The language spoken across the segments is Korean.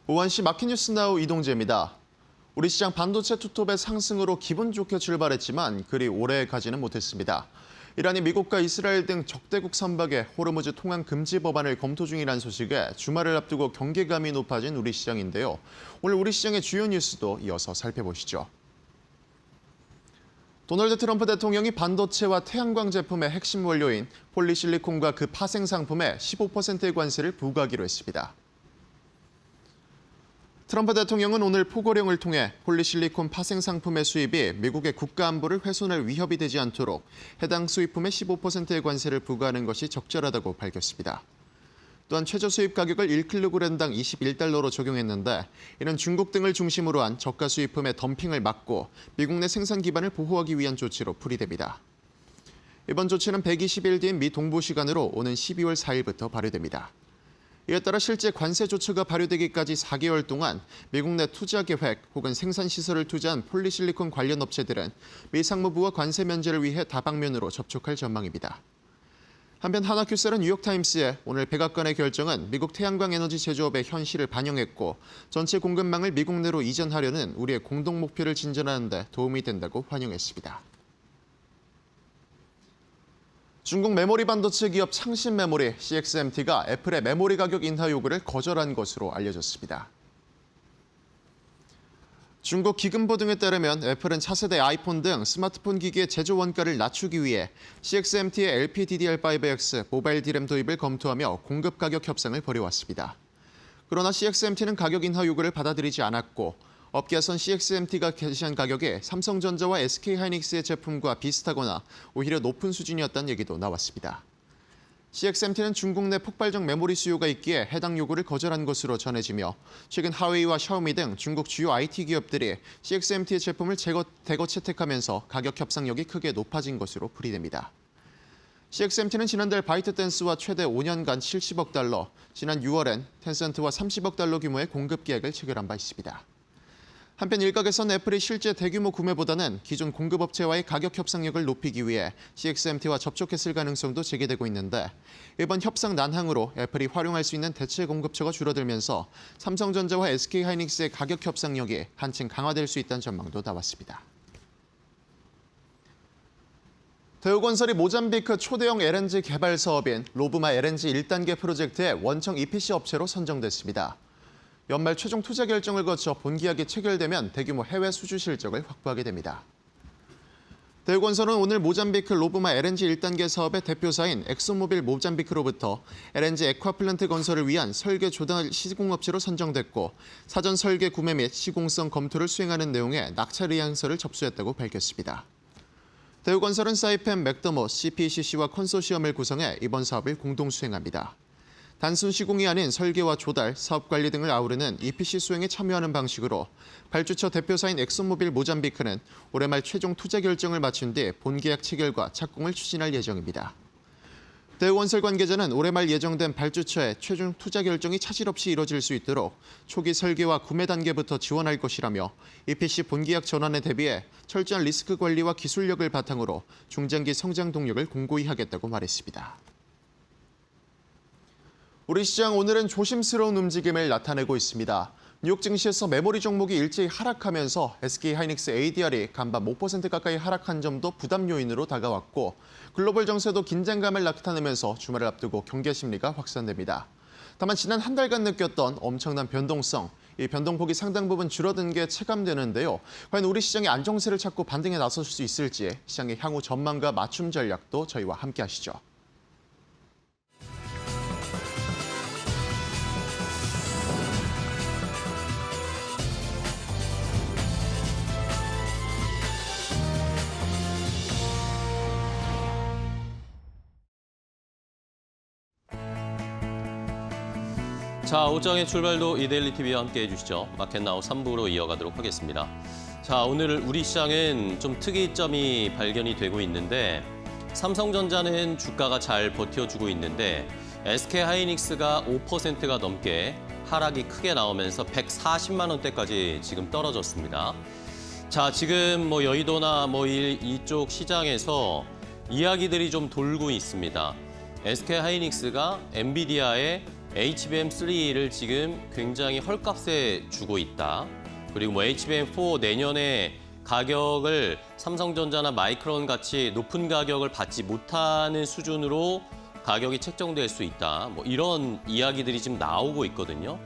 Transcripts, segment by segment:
오원시 마켓뉴스나우 이동재입니다. 우리 시장 반도체 투톱의 상승으로 기분 좋게 출발했지만 그리 오래 가지는 못했습니다. 이란이 미국과 이스라엘 등 적대국 선박의 호르무즈 통항 금지 법안을 검토 중이라는 소식에 주말을 앞두고 경계감이 높아진 우리 시장인데요. 오늘 우리 시장의 주요 뉴스도 이어서 살펴보시죠. 도널드 트럼프 대통령이 반도체와 태양광 제품의 핵심 원료인 폴리실리콘과 그 파생 상품에 15%의 관세를 부과하기로 했습니다. 트럼프 대통령은 오늘 포고령을 통해 폴리실리콘 파생 상품의 수입이 미국의 국가 안보를 훼손할 위협이 되지 않도록 해당 수입품에 15%의 관세를 부과하는 것이 적절하다고 밝혔습니다. 또한 최저 수입 가격을 1kg당 21달러로 적용했는데 이는 중국 등을 중심으로 한 저가 수입품의 덤핑을 막고 미국 내 생산 기반을 보호하기 위한 조치로 풀이됩니다. 이번 조치는 120일 뒤인 미 동부 시간으로 오는 12월 4일부터 발효됩니다. 이에 따라 실제 관세 조처가 발효되기까지 4개월 동안 미국 내 투자 계획 혹은 생산 시설을 투자한 폴리실리콘 관련 업체들은 미 상무부와 관세 면제를 위해 다방면으로 접촉할 전망입니다. 한편 한화큐셀은 뉴욕타임스에 오늘 백악관의 결정은 미국 태양광 에너지 제조업의 현실을 반영했고 전체 공급망을 미국 내로 이전하려는 우리의 공동 목표를 진전하는 데 도움이 된다고 환영했습니다. 중국 메모리 반도체 기업 창신메모리 CXMT가 애플의 메모리 가격 인하 요구를 거절한 것으로 알려졌습니다. 중국 기금보 등에 따르면 애플은 차세대 아이폰 등 스마트폰 기기의 제조 원가를 낮추기 위해 CXMT의 LPDDR5X 모바일 D램 도입을 검토하며 공급 가격 협상을 벌여왔습니다. 그러나 CXMT는 가격 인하 요구를 받아들이지 않았고 업계에선 CXMT가 게시한 가격이 삼성전자와 SK하이닉스의 제품과 비슷하거나 오히려 높은 수준이었다는 얘기도 나왔습니다. CXMT는 중국 내 폭발적 메모리 수요가 있기에 해당 요구를 거절한 것으로 전해지며 최근 하웨이와 샤오미 등 중국 주요 IT 기업들이 CXMT의 제품을 대거 채택하면서 가격 협상력이 크게 높아진 것으로 풀이됩니다. CXMT는 지난달 바이트댄스와 최대 5년간 70억 달러, 지난 6월엔 텐센트와 30억 달러 규모의 공급 계약을 체결한 바 있습니다. 한편 일각에선 애플이 실제 대규모 구매보다는 기존 공급업체와의 가격 협상력을 높이기 위해 CXMT와 접촉했을 가능성도 제기되고 있는데 이번 협상 난항으로 애플이 활용할 수 있는 대체 공급처가 줄어들면서 삼성전자와 SK하이닉스의 가격 협상력이 한층 강화될 수 있다는 전망도 나왔습니다. 대우건설이 모잠비크 초대형 LNG 개발 사업인 로브마 LNG 1단계 프로젝트의 원청 EPC 업체로 선정됐습니다. 연말 최종 투자 결정을 거쳐 본계약이 체결되면 대규모 해외 수주 실적을 확보하게 됩니다. 대우건설은 오늘 모잠비크 로브마 LNG 1단계 사업의 대표사인 엑소모빌 모잠비크로부터 LNG 액화플란트 건설을 위한 설계 조달 시공업체로 선정됐고 사전 설계 구매 및 시공성 검토를 수행하는 내용의 낙찰 의향서를 접수했다고 밝혔습니다. 대우건설은 사이펜, 맥더머, CPCC와 컨소시엄을 구성해 이번 사업을 공동 수행합니다. 단순 시공이 아닌 설계와 조달, 사업 관리 등을 아우르는 EPC 수행에 참여하는 방식으로 발주처 대표사인 엑소모빌 모잠비크는 올해 말 최종 투자 결정을 마친 뒤 본계약 체결과 착공을 추진할 예정입니다. 대우건설 관계자는 올해 말 예정된 발주처의 최종 투자 결정이 차질 없이 이뤄질 수 있도록 초기 설계와 구매 단계부터 지원할 것이라며 EPC 본계약 전환에 대비해 철저한 리스크 관리와 기술력을 바탕으로 중장기 성장 동력을 공고히 하겠다고 말했습니다. 우리 시장 오늘은 조심스러운 움직임을 나타내고 있습니다. 뉴욕 증시에서 메모리 종목이 일제히 하락하면서 SK하이닉스 ADR이 간밤 5% 가까이 하락한 점도 부담 요인으로 다가왔고 글로벌 정세도 긴장감을 나타내면서 주말을 앞두고 경계 심리가 확산됩니다. 다만 지난 한 달간 느꼈던 엄청난 변동성, 이 변동폭이 상당 부분 줄어든 게 체감되는데요. 과연 우리 시장의 안정세를 찾고 반등에 나설 수 있을지 시장의 향후 전망과 맞춤 전략도 저희와 함께 하시죠. 자, 옷장의 출발도 이데일리 TV와 함께 해주시죠. 마켓나우 3부로 이어가도록 하겠습니다. 자, 오늘 우리 시장은 좀 특이점이 발견이 되고 있는데 삼성전자는 주가가 잘 버텨주고 있는데 SK하이닉스가 5%가 넘게 하락이 크게 나오면서 140만 원대까지 지금 떨어졌습니다. 자, 지금 여의도나 이쪽 시장에서 이야기들이 좀 돌고 있습니다. SK하이닉스가 엔비디아의 HBM3를 지금 굉장히 헐값에 주고 있다. 그리고 뭐 HBM4 내년에 가격을 삼성전자나 마이크론 같이 높은 가격을 받지 못하는 수준으로 가격이 책정될 수 있다. 뭐 이런 이야기들이 지금 나오고 있거든요.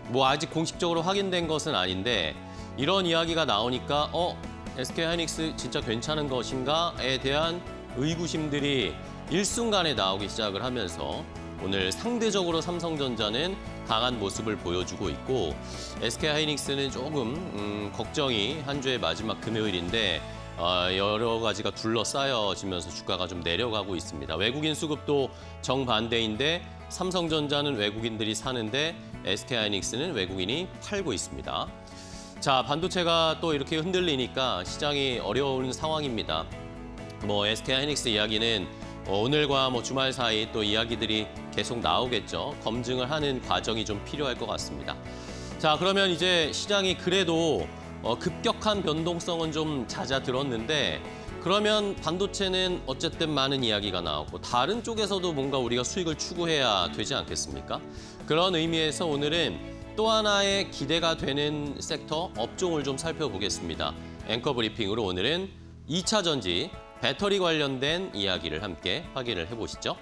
뭐 아직 공식적으로 확인된 것은 아닌데 이런 이야기가 나오니까 SK하이닉스 진짜 괜찮은 것인가에 대한 의구심들이 일순간에 나오기 시작을 하면서 오늘 상대적으로 삼성전자는 강한 모습을 보여주고 있고 SK하이닉스는 조금 걱정이 한 주의 마지막 금요일인데 여러 가지가 둘러싸여지면서 주가가 좀 내려가고 있습니다. 외국인 수급도 정반대인데 삼성전자는 외국인들이 사는데 SK하이닉스는 외국인이 팔고 있습니다. 자, 반도체가 또 이렇게 흔들리니까 시장이 어려운 상황입니다. 뭐 SK하이닉스 이야기는 오늘과 뭐 주말 사이 또 이야기들이 계속 나오겠죠. 검증을 하는 과정이 좀 필요할 것 같습니다. 자, 그러면 이제 시장이 그래도 급격한 변동성은 좀 잦아들었는데 그러면 반도체는 어쨌든 많은 이야기가 나오고 다른 쪽에서도 뭔가 우리가 수익을 추구해야 되지 않겠습니까? 그런 의미에서 오늘은 또 하나의 기대가 되는 섹터, 업종을 좀 살펴보겠습니다. 앵커 브리핑으로 오늘은 2차 전지, 배터리 관련된 이야기를 함께 확인을 해보시죠.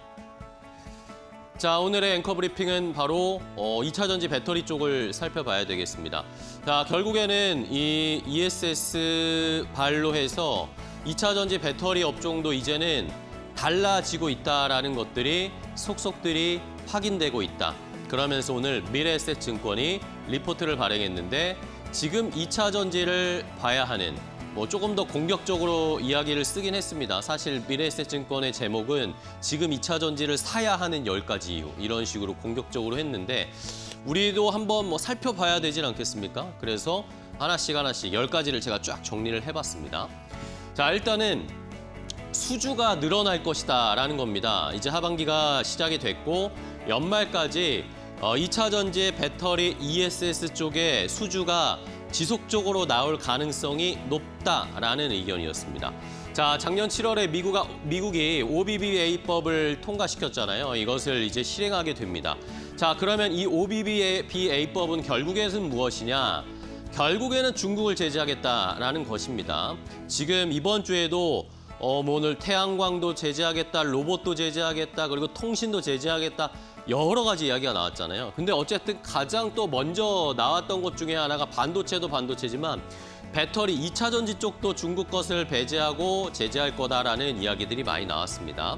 자, 오늘의 앵커 브리핑은 바로 2차 전지 배터리 쪽을 살펴봐야 되겠습니다. 자, 결국에는 이 ESS 발로 해서 2차 전지 배터리 업종도 이제는 달라지고 있다라는 것들이 속속들이 확인되고 있다. 그러면서 오늘 미래에셋증권이 리포트를 발행했는데 지금 2차 전지를 봐야 하는 뭐 조금 더 공격적으로 이야기를 쓰긴 했습니다. 사실 미래에셋증권의 제목은 지금 2차 전지를 사야 하는 10가지 이유 이런 식으로 공격적으로 했는데 우리도 한번 뭐 살펴봐야 되지 않겠습니까? 그래서 하나씩 10가지를 제가 쫙 정리를 해봤습니다. 자, 일단은 수주가 늘어날 것이다라는 겁니다. 이제 하반기가 시작이 됐고 연말까지 2차 전지의 배터리 ESS 쪽에 수주가 지속적으로 나올 가능성이 높다라는 의견이었습니다. 자, 작년 7월에 미국이 OBBA법을 통과시켰잖아요. 이것을 이제 실행하게 됩니다. 자, 그러면 이 OBBA법은 결국에는 무엇이냐? 결국에는 중국을 제재하겠다라는 것입니다. 지금 이번 주에도 뭐 오늘 태양광도 제재하겠다, 로봇도 제재하겠다, 그리고 통신도 제재하겠다. 여러 가지 이야기가 나왔잖아요. 근데 어쨌든 가장 또 먼저 나왔던 것 중에 하나가 반도체도 반도체지만 배터리 2차 전지 쪽도 중국 것을 배제하고 제재할 거다라는 이야기들이 많이 나왔습니다.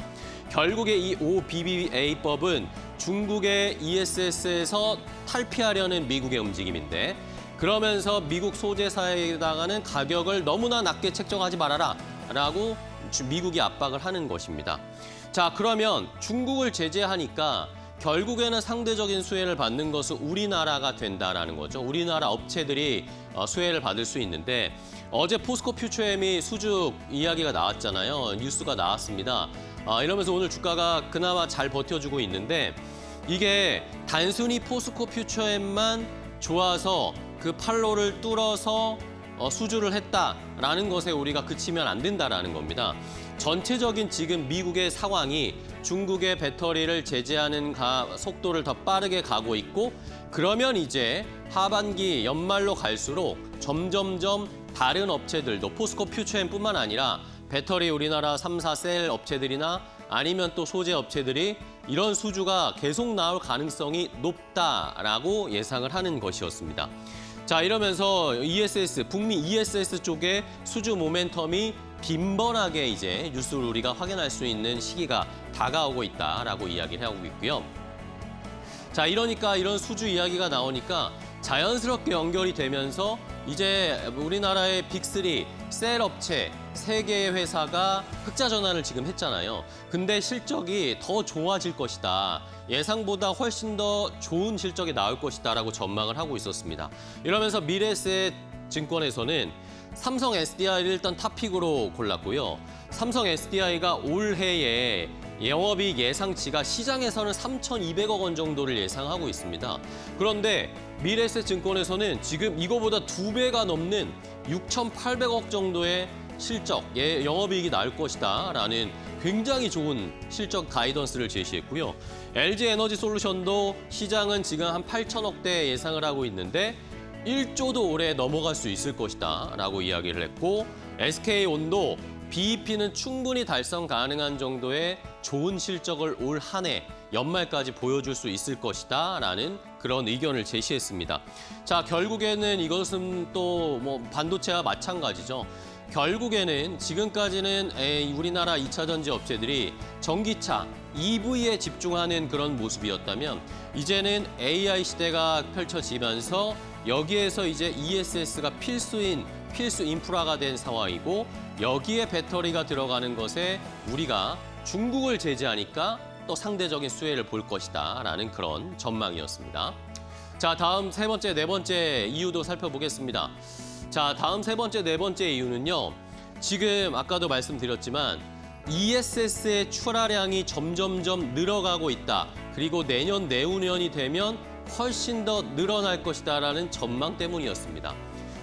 결국에 이 OBBA법은 중국의 ESS에서 탈피하려는 미국의 움직임인데 그러면서 미국 소재사에다가는 가격을 너무나 낮게 책정하지 말아라 라고 미국이 압박을 하는 것입니다. 자, 그러면 중국을 제재하니까 결국에는 상대적인 수혜를 받는 것은 우리나라가 된다라는 거죠. 우리나라 업체들이 수혜를 받을 수 있는데 어제 포스코 퓨처엠이 수주 이야기가 나왔잖아요. 뉴스가 나왔습니다. 이러면서 오늘 주가가 그나마 잘 버텨주고 있는데 이게 단순히 포스코 퓨처엠만 좋아서 그 판로를 뚫어서 수주를 했다라는 것에 우리가 그치면 안 된다라는 겁니다. 전체적인 지금 미국의 상황이 중국의 배터리를 제재하는 속도를 더 빠르게 가고 있고 그러면 이제 하반기 연말로 갈수록 점점점 다른 업체들도 포스코 퓨처엠뿐만 아니라 배터리 우리나라 3사 셀 업체들이나 아니면 또 소재 업체들이 이런 수주가 계속 나올 가능성이 높다라고 예상을 하는 것이었습니다. 자, 이러면서 북미 ESS 쪽에 수주 모멘텀이 빈번하게 이제 뉴스를 우리가 확인할 수 있는 시기가 다가오고 있다라고 이야기를 하고 있고요. 자, 이러니까 이런 수주 이야기가 나오니까 자연스럽게 연결이 되면서 이제 우리나라의 빅3 셀 업체 3개의 회사가 흑자 전환을 지금 했잖아요. 근데 실적이 더 좋아질 것이다. 예상보다 훨씬 더 좋은 실적이 나올 것이다라고 전망을 하고 있었습니다. 이러면서 미래에셋 증권에서는 삼성 SDI를 일단 탑픽으로 골랐고요. 삼성 SDI가 올해에 영업이익 예상치가 시장에서는 3,200억 원 정도를 예상하고 있습니다. 그런데 미래에셋 증권에서는 지금 이거보다 2배가 넘는 6,800억 정도의 실적, 영업이익이 나올 것이다라는 굉장히 좋은 실적 가이던스를 제시했고요. LG 에너지 솔루션도 시장은 지금 한 8천억대 예상을 하고 있는데 1조도 올해 넘어갈 수 있을 것이다 라고 이야기를 했고, SK온도 BEP는 충분히 달성 가능한 정도의 좋은 실적을 올 한 해 연말까지 보여줄 수 있을 것이다 라는 그런 의견을 제시했습니다. 자, 결국에는 이것은 또 뭐 반도체와 마찬가지죠. 결국에는 지금까지는 우리나라 2차 전지 업체들이 전기차, EV에 집중하는 그런 모습이었다면 이제는 AI 시대가 펼쳐지면서 여기에서 이제 ESS가 필수 인프라가 된 상황이고, 여기에 배터리가 들어가는 것에 우리가 중국을 제재하니까 또 상대적인 수혜를 볼 것이다 라는 그런 전망이었습니다. 자, 다음 세 번째, 네 번째 이유도 살펴보겠습니다. 자, 다음 세 번째, 네 번째 이유는요. 지금 아까도 말씀드렸지만 ESS의 출하량이 점점점 늘어가고 있다. 그리고 내년, 내후년이 되면 훨씬 더 늘어날 것이다라는 전망 때문이었습니다.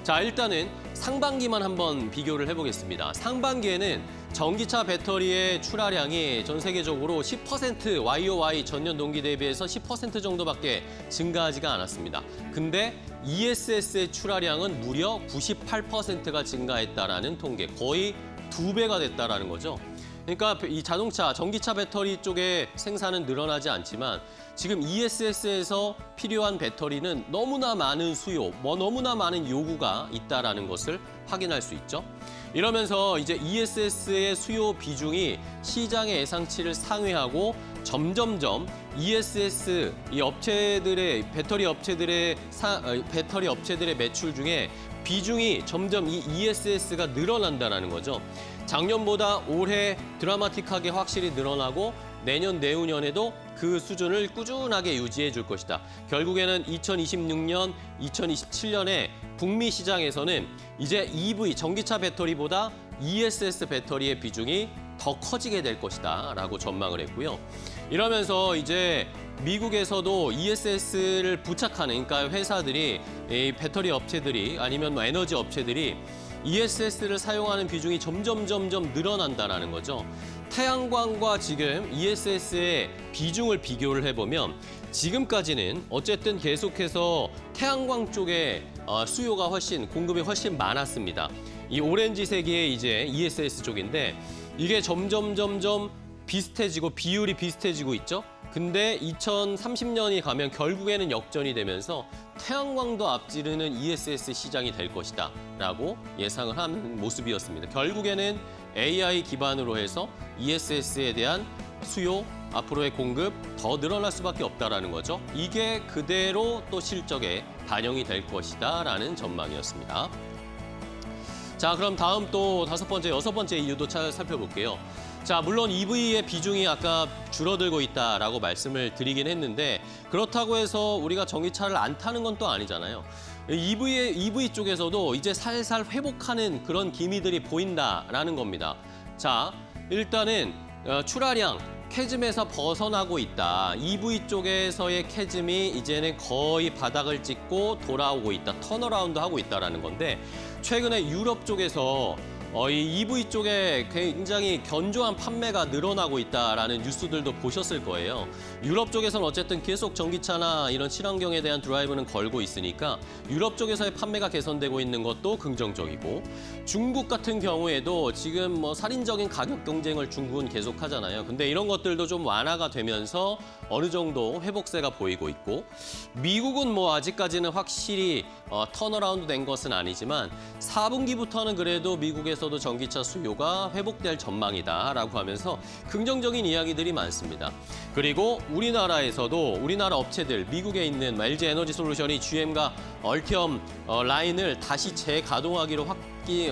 자, 일단은 상반기만 한번 비교를 해보겠습니다. 상반기에는 전기차 배터리의 출하량이 전 세계적으로 10% YOY 전년 동기 대비해서 10% 정도밖에 증가하지가 않았습니다. 근데 ESS의 출하량은 무려 98%가 증가했다라는 통계, 거의 2배가 됐다라는 거죠. 그러니까 이 자동차, 전기차 배터리 쪽의 생산은 늘어나지 않지만 지금 ESS에서 필요한 배터리는 너무나 많은 수요, 너무나 많은 요구가 있다라는 것을 확인할 수 있죠. 이러면서 이제 ESS의 수요 비중이 시장의 예상치를 상회하고 점점점 ESS 이 업체들의 배터리 업체들의 매출 중에 비중이 점점 이 ESS가 늘어난다는 거죠. 작년보다 올해 드라마틱하게 확실히 늘어나고 내년, 내후년에도 그 수준을 꾸준하게 유지해 줄 것이다. 결국에는 2026년, 2027년에 북미 시장에서는 이제 EV, 전기차 배터리보다 ESS 배터리의 비중이 더 커지게 될 것이다 라고 전망을 했고요. 이러면서 이제 미국에서도 ESS를 부착하는, 그러니까 회사들이, 이 배터리 업체들이 아니면 뭐 에너지 업체들이 ESS를 사용하는 비중이 점점 늘어난다는 거죠. 태양광과 지금 ESS의 비중을 비교를 해보면 지금까지는 어쨌든 계속해서 태양광 쪽에 수요가 공급이 훨씬 많았습니다. 이 오렌지색의 이제 ESS 쪽인데 이게 점점 비슷해지고 비율이 비슷해지고 있죠. 근데 2030년이 가면 결국에는 역전이 되면서 태양광도 앞지르는 ESS 시장이 될 것이다 라고 예상을 하는 모습이었습니다. 결국에는 AI 기반으로 해서 ESS에 대한 수요, 앞으로의 공급 더 늘어날 수밖에 없다라는 거죠. 이게 그대로 또 실적에 반영이 될 것이다 라는 전망이었습니다. 자, 그럼 다음 또 다섯 번째, 여섯 번째 이유도 살펴볼게요. 자, 물론 EV의 비중이 아까 줄어들고 있다라고 말씀을 드리긴 했는데 그렇다고 해서 우리가 전기차를 안 타는 건 또 아니잖아요. EV 쪽에서도 이제 살살 회복하는 그런 기미들이 보인다라는 겁니다. 자, 일단은 출하량, 캐즘에서 벗어나고 있다. EV 쪽에서의 캐즘이 이제는 거의 바닥을 찍고 돌아오고 있다. 턴어라운드 하고 있다라는 건데 최근에 유럽 쪽에서 이 EV 쪽에 굉장히 견조한 판매가 늘어나고 있다라는 뉴스들도 보셨을 거예요. 유럽 쪽에서는 어쨌든 계속 전기차나 이런 친환경에 대한 드라이브는 걸고 있으니까 유럽 쪽에서의 판매가 개선되고 있는 것도 긍정적이고, 중국 같은 경우에도 지금 뭐 살인적인 가격 경쟁을 중국은 계속하잖아요. 근데 이런 것들도 좀 완화가 되면서 어느 정도 회복세가 보이고 있고, 미국은 뭐 아직까지는 확실히 턴어라운드 된 것은 아니지만 4분기부터는 그래도 미국에서도 전기차 수요가 회복될 전망이다라고 하면서 긍정적인 이야기들이 많습니다. 그리고 우리나라에서도 우리나라 업체들, 미국에 있는 LG 에너지 솔루션이 GM과 얼티엄 라인을 다시 재가동하기로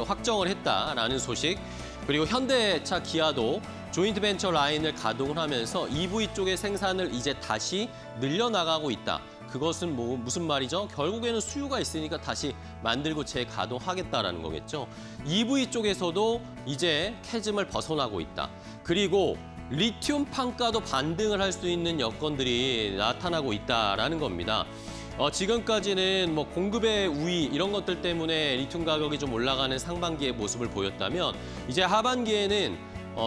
확정을 했다라는 소식, 그리고 현대차, 기아도 조인트 벤처 라인을 가동을 하면서 EV 쪽의 생산을 이제 다시 늘려나가고 있다. 그것은 무슨 말이죠? 결국에는 수요가 있으니까 다시 만들고 재가동하겠다라는 거겠죠. EV 쪽에서도 이제 캐즘을 벗어나고 있다. 그리고 리튬 판가도 반등을 할 수 있는 여건들이 나타나고 있다라는 겁니다. 지금까지는 뭐 공급의 우위 이런 것들 때문에 리튬 가격이 좀 올라가는 상반기의 모습을 보였다면 이제 하반기에는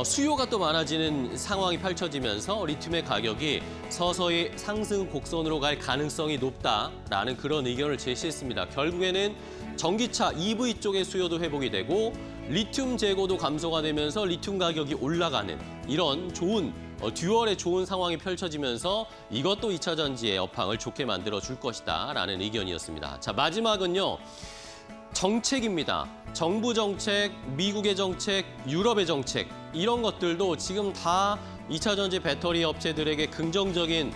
수요가 또 많아지는 상황이 펼쳐지면서 리튬의 가격이 서서히 상승 곡선으로 갈 가능성이 높다라는 그런 의견을 제시했습니다. 결국에는 전기차 EV 쪽의 수요도 회복이 되고 리튬 재고도 감소가 되면서 리튬 가격이 올라가는 이런 좋은 듀얼의 좋은 상황이 펼쳐지면서 이것도 2차 전지의 업황을 좋게 만들어 줄 것이다라는 의견이었습니다. 자, 마지막은요. 정책입니다. 정부 정책, 미국의 정책, 유럽의 정책 이런 것들도 지금 다 2차 전지 배터리 업체들에게 긍정적인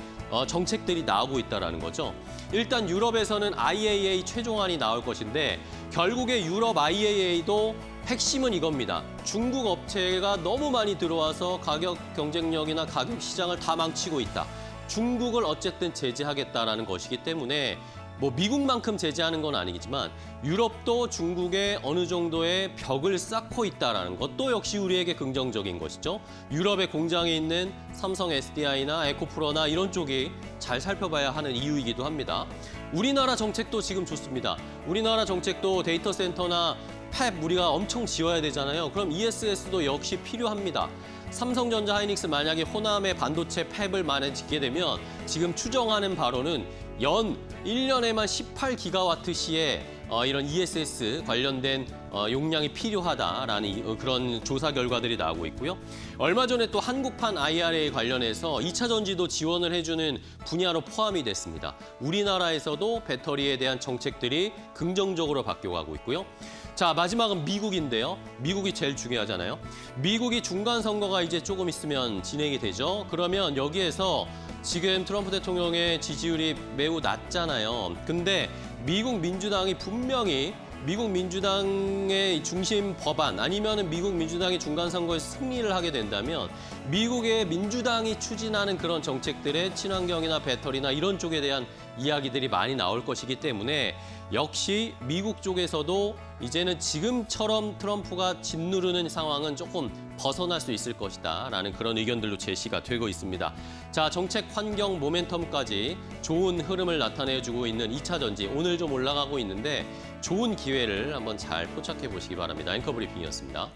정책들이 나오고 있다는 거죠. 일단 유럽에서는 IAA 최종안이 나올 것인데 결국에 유럽 IAA도 핵심은 이겁니다. 중국 업체가 너무 많이 들어와서 가격 경쟁력이나 가격 시장을 다 망치고 있다. 중국을 어쨌든 제재하겠다라는 것이기 때문에 뭐 미국만큼 제재하는 건 아니겠지만 유럽도 중국에 어느 정도의 벽을 쌓고 있다는 것도 역시 우리에게 긍정적인 것이죠. 유럽의 공장에 있는 삼성 SDI나 에코프로나 이런 쪽이 잘 살펴봐야 하는 이유이기도 합니다. 우리나라 정책도 지금 좋습니다. 우리나라 정책도 데이터 센터나 팹 우리가 엄청 지어야 되잖아요. 그럼 ESS도 역시 필요합니다. 삼성전자 하이닉스 만약에 호남의 반도체 팹을 만약 짓게 되면 지금 추정하는 바로는 연 1년에만 18기가와트 시의 이런 ESS 관련된 용량이 필요하다라는 그런 조사 결과들이 나오고 있고요. 얼마 전에 또 한국판 IRA 관련해서 2차 전지도 지원을 해주는 분야로 포함이 됐습니다. 우리나라에서도 배터리에 대한 정책들이 긍정적으로 바뀌어가고 있고요. 자, 마지막은 미국인데요. 미국이 제일 중요하잖아요. 미국이 중간 선거가 이제 조금 있으면 진행이 되죠. 그러면 여기에서 지금 트럼프 대통령의 지지율이 매우 낮잖아요. 근데 미국 민주당이 분명히 미국 민주당의 중심 법안 아니면은 미국 민주당이 중간 선거에서 승리를 하게 된다면 미국의 민주당이 추진하는 그런 정책들의 친환경이나 배터리나 이런 쪽에 대한 이야기들이 많이 나올 것이기 때문에 역시 미국 쪽에서도 이제는 지금처럼 트럼프가 짓누르는 상황은 조금 벗어날 수 있을 것이다라는 그런 의견들로 제시가 되고 있습니다. 자, 정책 환경 모멘텀까지 좋은 흐름을 나타내주고 있는 2차 전지 오늘 좀 올라가고 있는데 좋은 기회를 한번 잘 포착해 보시기 바랍니다. 앵커 브리핑이었습니다.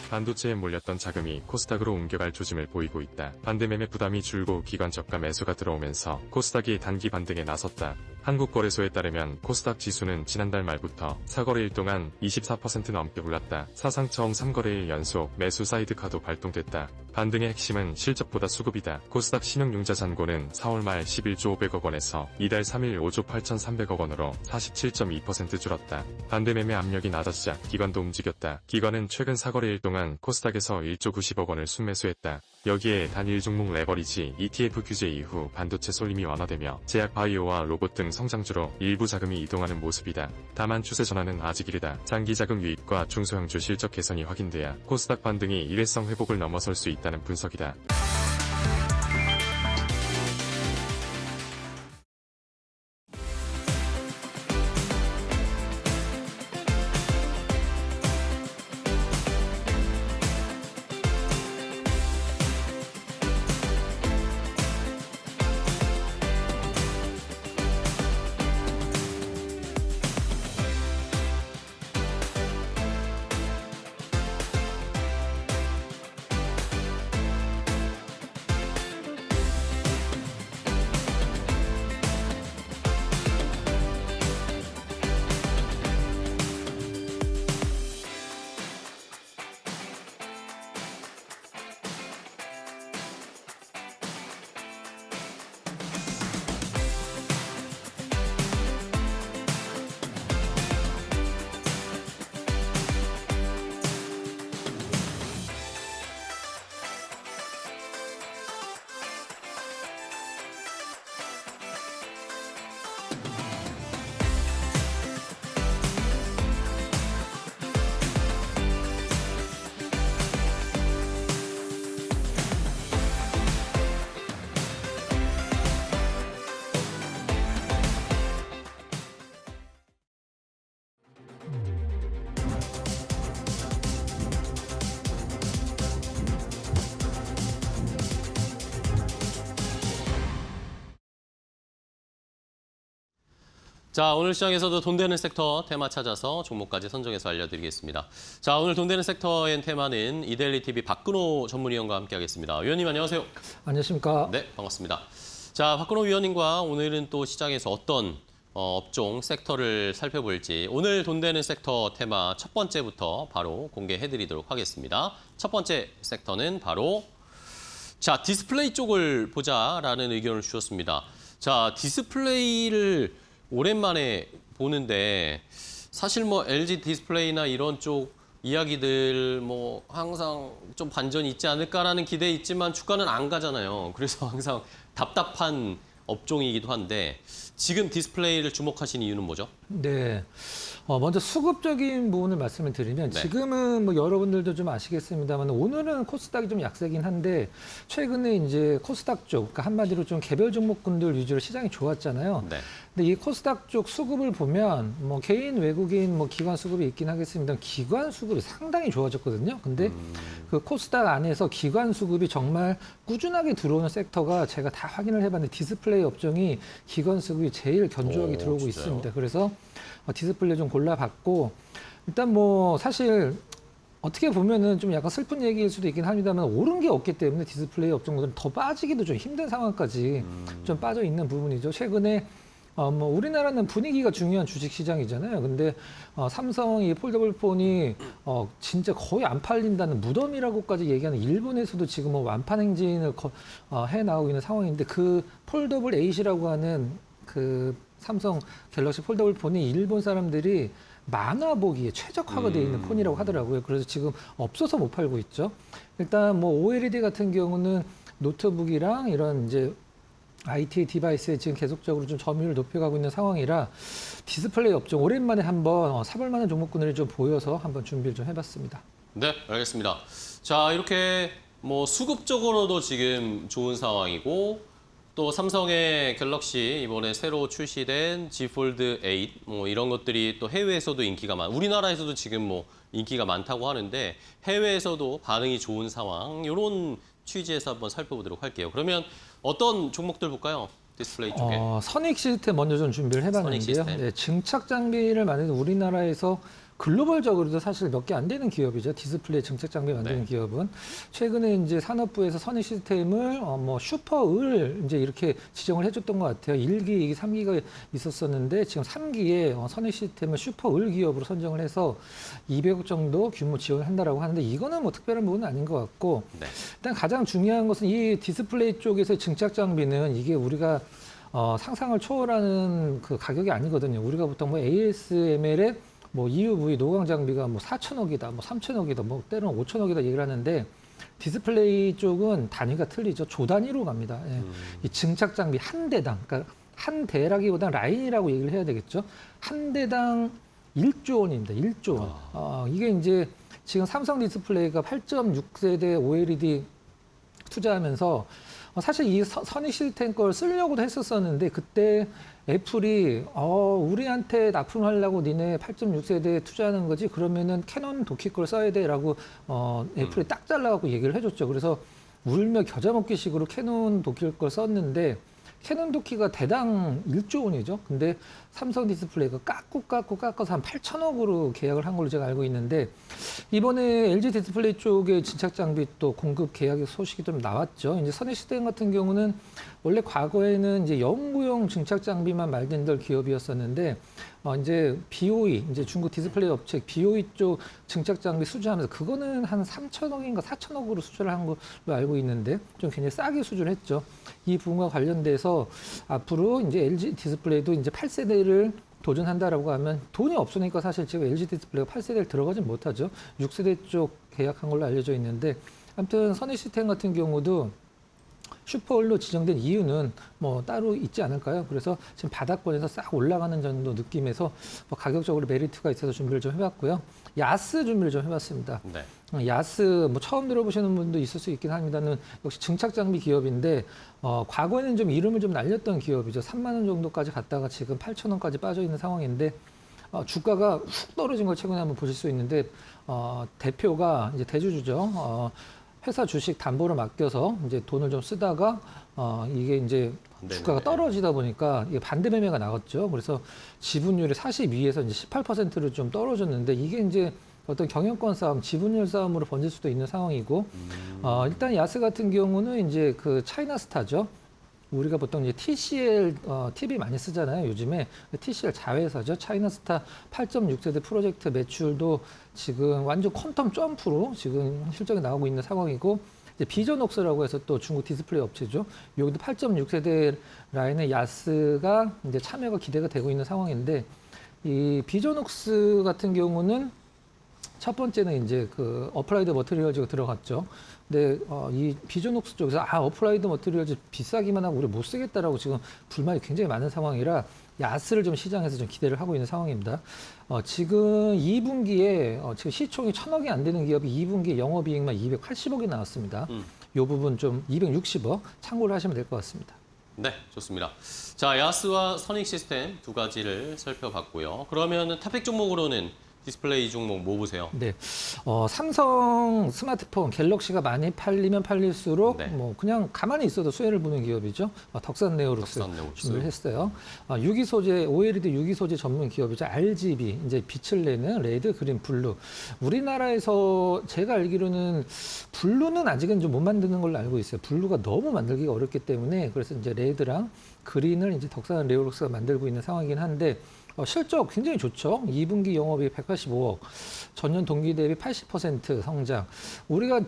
반도체에 몰렸던 자금이 코스닥으로 옮겨갈 조짐을 보이고 있다. 반대 매매 부담이 줄고 기관 저가 매수가 들어오면서 코스닥이 단기 반등에 나섰다. 한국거래소에 따르면 코스닥 지수는 지난달 말부터 4거래일 동안 24% 넘게 올랐다. 사상 처음 3거래일 연속 매수 사이드카도 발동됐다. 반등의 핵심은 실적보다 수급이다. 코스닥 신용융자 잔고는 4월 말 11조 500억 원에서 이달 3일 5조 8,300억 원으로 47.2% 줄었다. 반대 매매 압력이 낮아지자 기관도 움직였다. 기관은 최근 4거래일 동안 코스닥에서 1조 90억 원을 순매수했다. 여기에 단일 종목 레버리지 ETF 규제 이후 반도체 쏠림이 완화되며 제약 바이오와 로봇 등 성장주로 일부 자금이 이동하는 모습이다. 다만 추세 전환은 아직 이르다. 장기 자금 유입과 중소형주 실적 개선이 확인돼야 코스닥 반등이 일회성 회복을 넘어설 수 있다는 분석이다. 자, 오늘 시장에서도 돈 되는 섹터 테마 찾아서 종목까지 선정해서 알려드리겠습니다. 자, 오늘 돈 되는 섹터의 테마는 이데일리 TV 박근호 전문위원과 함께하겠습니다. 위원님 안녕하세요. 안녕하십니까. 네, 반갑습니다. 자, 박근호 위원님과 오늘은 또 시장에서 어떤 업종, 섹터를 살펴볼지 오늘 돈 되는 섹터 테마 첫 번째부터 바로 공개해드리도록 하겠습니다. 첫 번째 섹터는 바로 자, 디스플레이 쪽을 보자라는 의견을 주셨습니다. 자, 디스플레이를 오랜만에 보는데 사실 뭐 LG 디스플레이나 이런 쪽 이야기들 뭐 항상 좀 반전이 있지 않을까라는 기대 있지만 주가는 안 가잖아요. 그래서 항상 답답한 업종이기도 한데 지금 디스플레이를 주목하신 이유는 뭐죠? 네. 먼저 수급적인 부분을 말씀을 드리면 네. 지금은 뭐 여러분들도 좀 아시겠습니다만 오늘은 코스닥이 좀 약세긴 한데 최근에 이제 코스닥 쪽, 그러니까 한마디로 좀 개별 종목군들 위주로 시장이 좋았잖아요. 네. 근데 이 코스닥 쪽 수급을 보면 뭐 개인, 외국인, 뭐 기관 수급이 있긴 하겠습니다. 기관 수급이 상당히 좋아졌거든요. 근데 그 코스닥 안에서 기관 수급이 정말 꾸준하게 들어오는 섹터가 제가 다 확인을 해봤는데 디스플레이 업종이 기관 수급이 제일 견조하게 들어오고 진짜요? 있습니다. 그래서 디스플레이 좀 골라봤고 일단 뭐 사실 어떻게 보면은 좀 약간 슬픈 얘기일 수도 있긴 합니다만 오른 게 없기 때문에 디스플레이 업종들은 더 빠지기도 좀 힘든 상황까지 좀 빠져 있는 부분이죠. 최근에 뭐 우리나라는 분위기가 중요한 주식 시장이잖아요. 근데 삼성이 폴더블 폰이 진짜 거의 안 팔린다는 무덤이라고까지 얘기하는 일본에서도 지금 뭐 완판 행진을 해 나오고 있는 상황인데 그 폴더블 8이라고 하는 그 삼성 갤럭시 폴더블 폰이 일본 사람들이 만화 보기에 최적화가 되어 있는 폰이라고 하더라고요. 그래서 지금 없어서 못 팔고 있죠. 일단 뭐 OLED 같은 경우는 노트북이랑 이런 이제 IT 디바이스에 지금 계속적으로 좀 점유율을 높여가고 있는 상황이라 디스플레이 업종 오랜만에 한번 사볼 만한 종목군을 좀 보여서 한번 준비를 좀 해봤습니다. 네, 알겠습니다. 자, 이렇게 뭐 수급적으로도 지금 좋은 상황이고 또 삼성의 갤럭시 이번에 새로 출시된 Z 폴드 8 뭐 이런 것들이 또 해외에서도 인기가 우리나라에서도 지금 뭐 인기가 많다고 하는데 해외에서도 반응이 좋은 상황 이런 취지에서 한번 살펴보도록 할게요. 그러면 어떤 종목들 볼까요? 디스플레이 쪽에. 선익 시스템 먼저 좀 준비를 선익 해봤는데요. 시스템. 네, 증착 장비를 만드는 우리나라에서 글로벌적으로도 사실 몇 개 안 되는 기업이죠. 디스플레이 증착 장비 만드는 네. 기업은 최근에 이제 산업부에서 선익 시스템을 뭐 슈퍼을 이제 이렇게 지정을 해줬던 것 같아요. 1기, 2기, 3기가 있었었는데 지금 3기에 선익 시스템을 슈퍼을 기업으로 선정을 해서 200억 정도 규모 지원을 한다라고 하는데 이거는 뭐 특별한 부분은 아닌 것 같고 네. 일단 가장 중요한 것은 이 디스플레이 쪽에서의 증착 장비는 이게 우리가 상상을 초월하는 그 가격이 아니거든요. 우리가 보통 뭐 ASML에 뭐 EUV 노광 장비가 뭐 4천억이다, 뭐 3천억이다, 뭐 때로는 5천억이다 얘기를 하는데 디스플레이 쪽은 단위가 틀리죠. 조 단위로 갑니다. 예. 이 증착 장비 한 대당, 그러니까 한 대라기보다 라인이라고 얘기를 해야 되겠죠. 한 대당 1조 원입니다. 1조 원. 이게 이제 지금 삼성 디스플레이가 8.6세대 OLED 투자하면서 사실 이 선익 시스템 걸 쓰려고도 했었었는데 그때 애플이 우리한테 납품하려고 니네 8.6세대에 투자하는 거지 그러면은 캐논 도키 걸 써야 돼라고 애플이 딱 잘라갖고 얘기를 해줬죠. 그래서 울며 겨자 먹기식으로 캐논 도키 걸 썼는데 캐논 도키가 대당 1조 원이죠. 근데 삼성 디스플레이가 깎아서 한 8천억으로 계약을 한 걸로 제가 알고 있는데 이번에 LG 디스플레이 쪽에 진착 장비 또 공급 계약 소식이 좀 나왔죠. 이제 선익 시스템 같은 경우는 원래 과거에는 이제 연구용 증착 장비만 말던 기업이었었는데 이제 BOE 이제 중국 디스플레이 업체 BOE 쪽 증착 장비 수주하면서 그거는 한 3천억인가 4천억으로 수주를 한 걸로 알고 있는데 좀 굉장히 싸게 수주를 했죠. 이 부분과 관련돼서 앞으로 이제 LG 디스플레이도 이제 8세대를 도전한다라고 하면 돈이 없으니까 사실 지금 LG 디스플레이가 8세대를 들어가진 못하죠. 6세대 쪽 계약한 걸로 알려져 있는데 아무튼 선익 시스템 같은 경우도 슈퍼올로 지정된 이유는 뭐 따로 있지 않을까요? 그래서 지금 바닥권에서 싹 올라가는 정도 느낌에서 뭐 가격적으로 메리트가 있어서 준비를 좀 해봤고요. 야스 준비를 좀 해봤습니다. 네. 야스 뭐 처음 들어보시는 분도 있을 수 있긴 합니다는 역시 증착 장비 기업인데 과거에는 좀 이름을 좀 날렸던 기업이죠. 3만 원 정도까지 갔다가 지금 8천 원까지 빠져 있는 상황인데 주가가 훅 떨어진 걸 최근에 한번 보실 수 있는데 대표가 이제 대주주죠. 회사 주식 담보를 맡겨서 이제 돈을 좀 쓰다가 이게 이제 네네네. 주가가 떨어지다 보니까 이게 반대 매매가 나갔죠. 그래서 지분율이 42에서 이제 18%로 좀 떨어졌는데 이게 이제 어떤 경영권 싸움, 지분율 싸움으로 번질 수도 있는 상황이고 일단 야스 같은 경우는 이제 그 차이나스타죠. 우리가 보통 이제 TCL TV 많이 쓰잖아요. 요즘에 TCL 자회사죠. 차이나스타 8.6세대 프로젝트 매출도 지금 완전 퀀텀 점프로 지금 실적이 나오고 있는 상황이고 이제 비전옥스라고 해서 또 중국 디스플레이 업체죠. 여기도 8.6세대 라인의 야스가 이제 참여가 기대가 되고 있는 상황인데 이 비전옥스 같은 경우는 첫 번째는 이제 그 어플라이드 머티리얼즈가 들어갔죠. 근데 이 비전옥스 쪽에서 어플라이드 머티리얼즈 비싸기만 하고 우리 못 쓰겠다라고 지금 불만이 굉장히 많은 상황이라 야스를 좀 시장에서 좀 기대를 하고 있는 상황입니다. 지금 2분기에 지금 시총이 1,000억이 안 되는 기업이 2분기 영업이익만 280억이 나왔습니다. 이 부분 좀 260억 참고를 하시면 될 것 같습니다. 네, 좋습니다. 자, 야스와 선익 시스템 두 가지를 살펴봤고요. 그러면 탑픽 종목으로는 디스플레이 종목 뭐 보세요? 네, 삼성 스마트폰 갤럭시가 많이 팔리면 팔릴수록 네. 뭐 그냥 가만히 있어도 수혜를 보는 기업이죠. 덕산 네오룩스 준비를 했어요. 유기 소재 OLED 유기 소재 전문 기업이죠. RGB 이제 빛을 내는 레드, 그린, 블루. 우리나라에서 제가 알기로는 블루는 아직은 좀 못 만드는 걸로 알고 있어요. 블루가 너무 만들기가 어렵기 때문에 그래서 이제 레드랑 그린을 이제 덕산 네오룩스가 만들고 있는 상황이긴 한데. 실적 굉장히 좋죠. 2분기 영업이익 185억, 전년 동기 대비 80% 성장.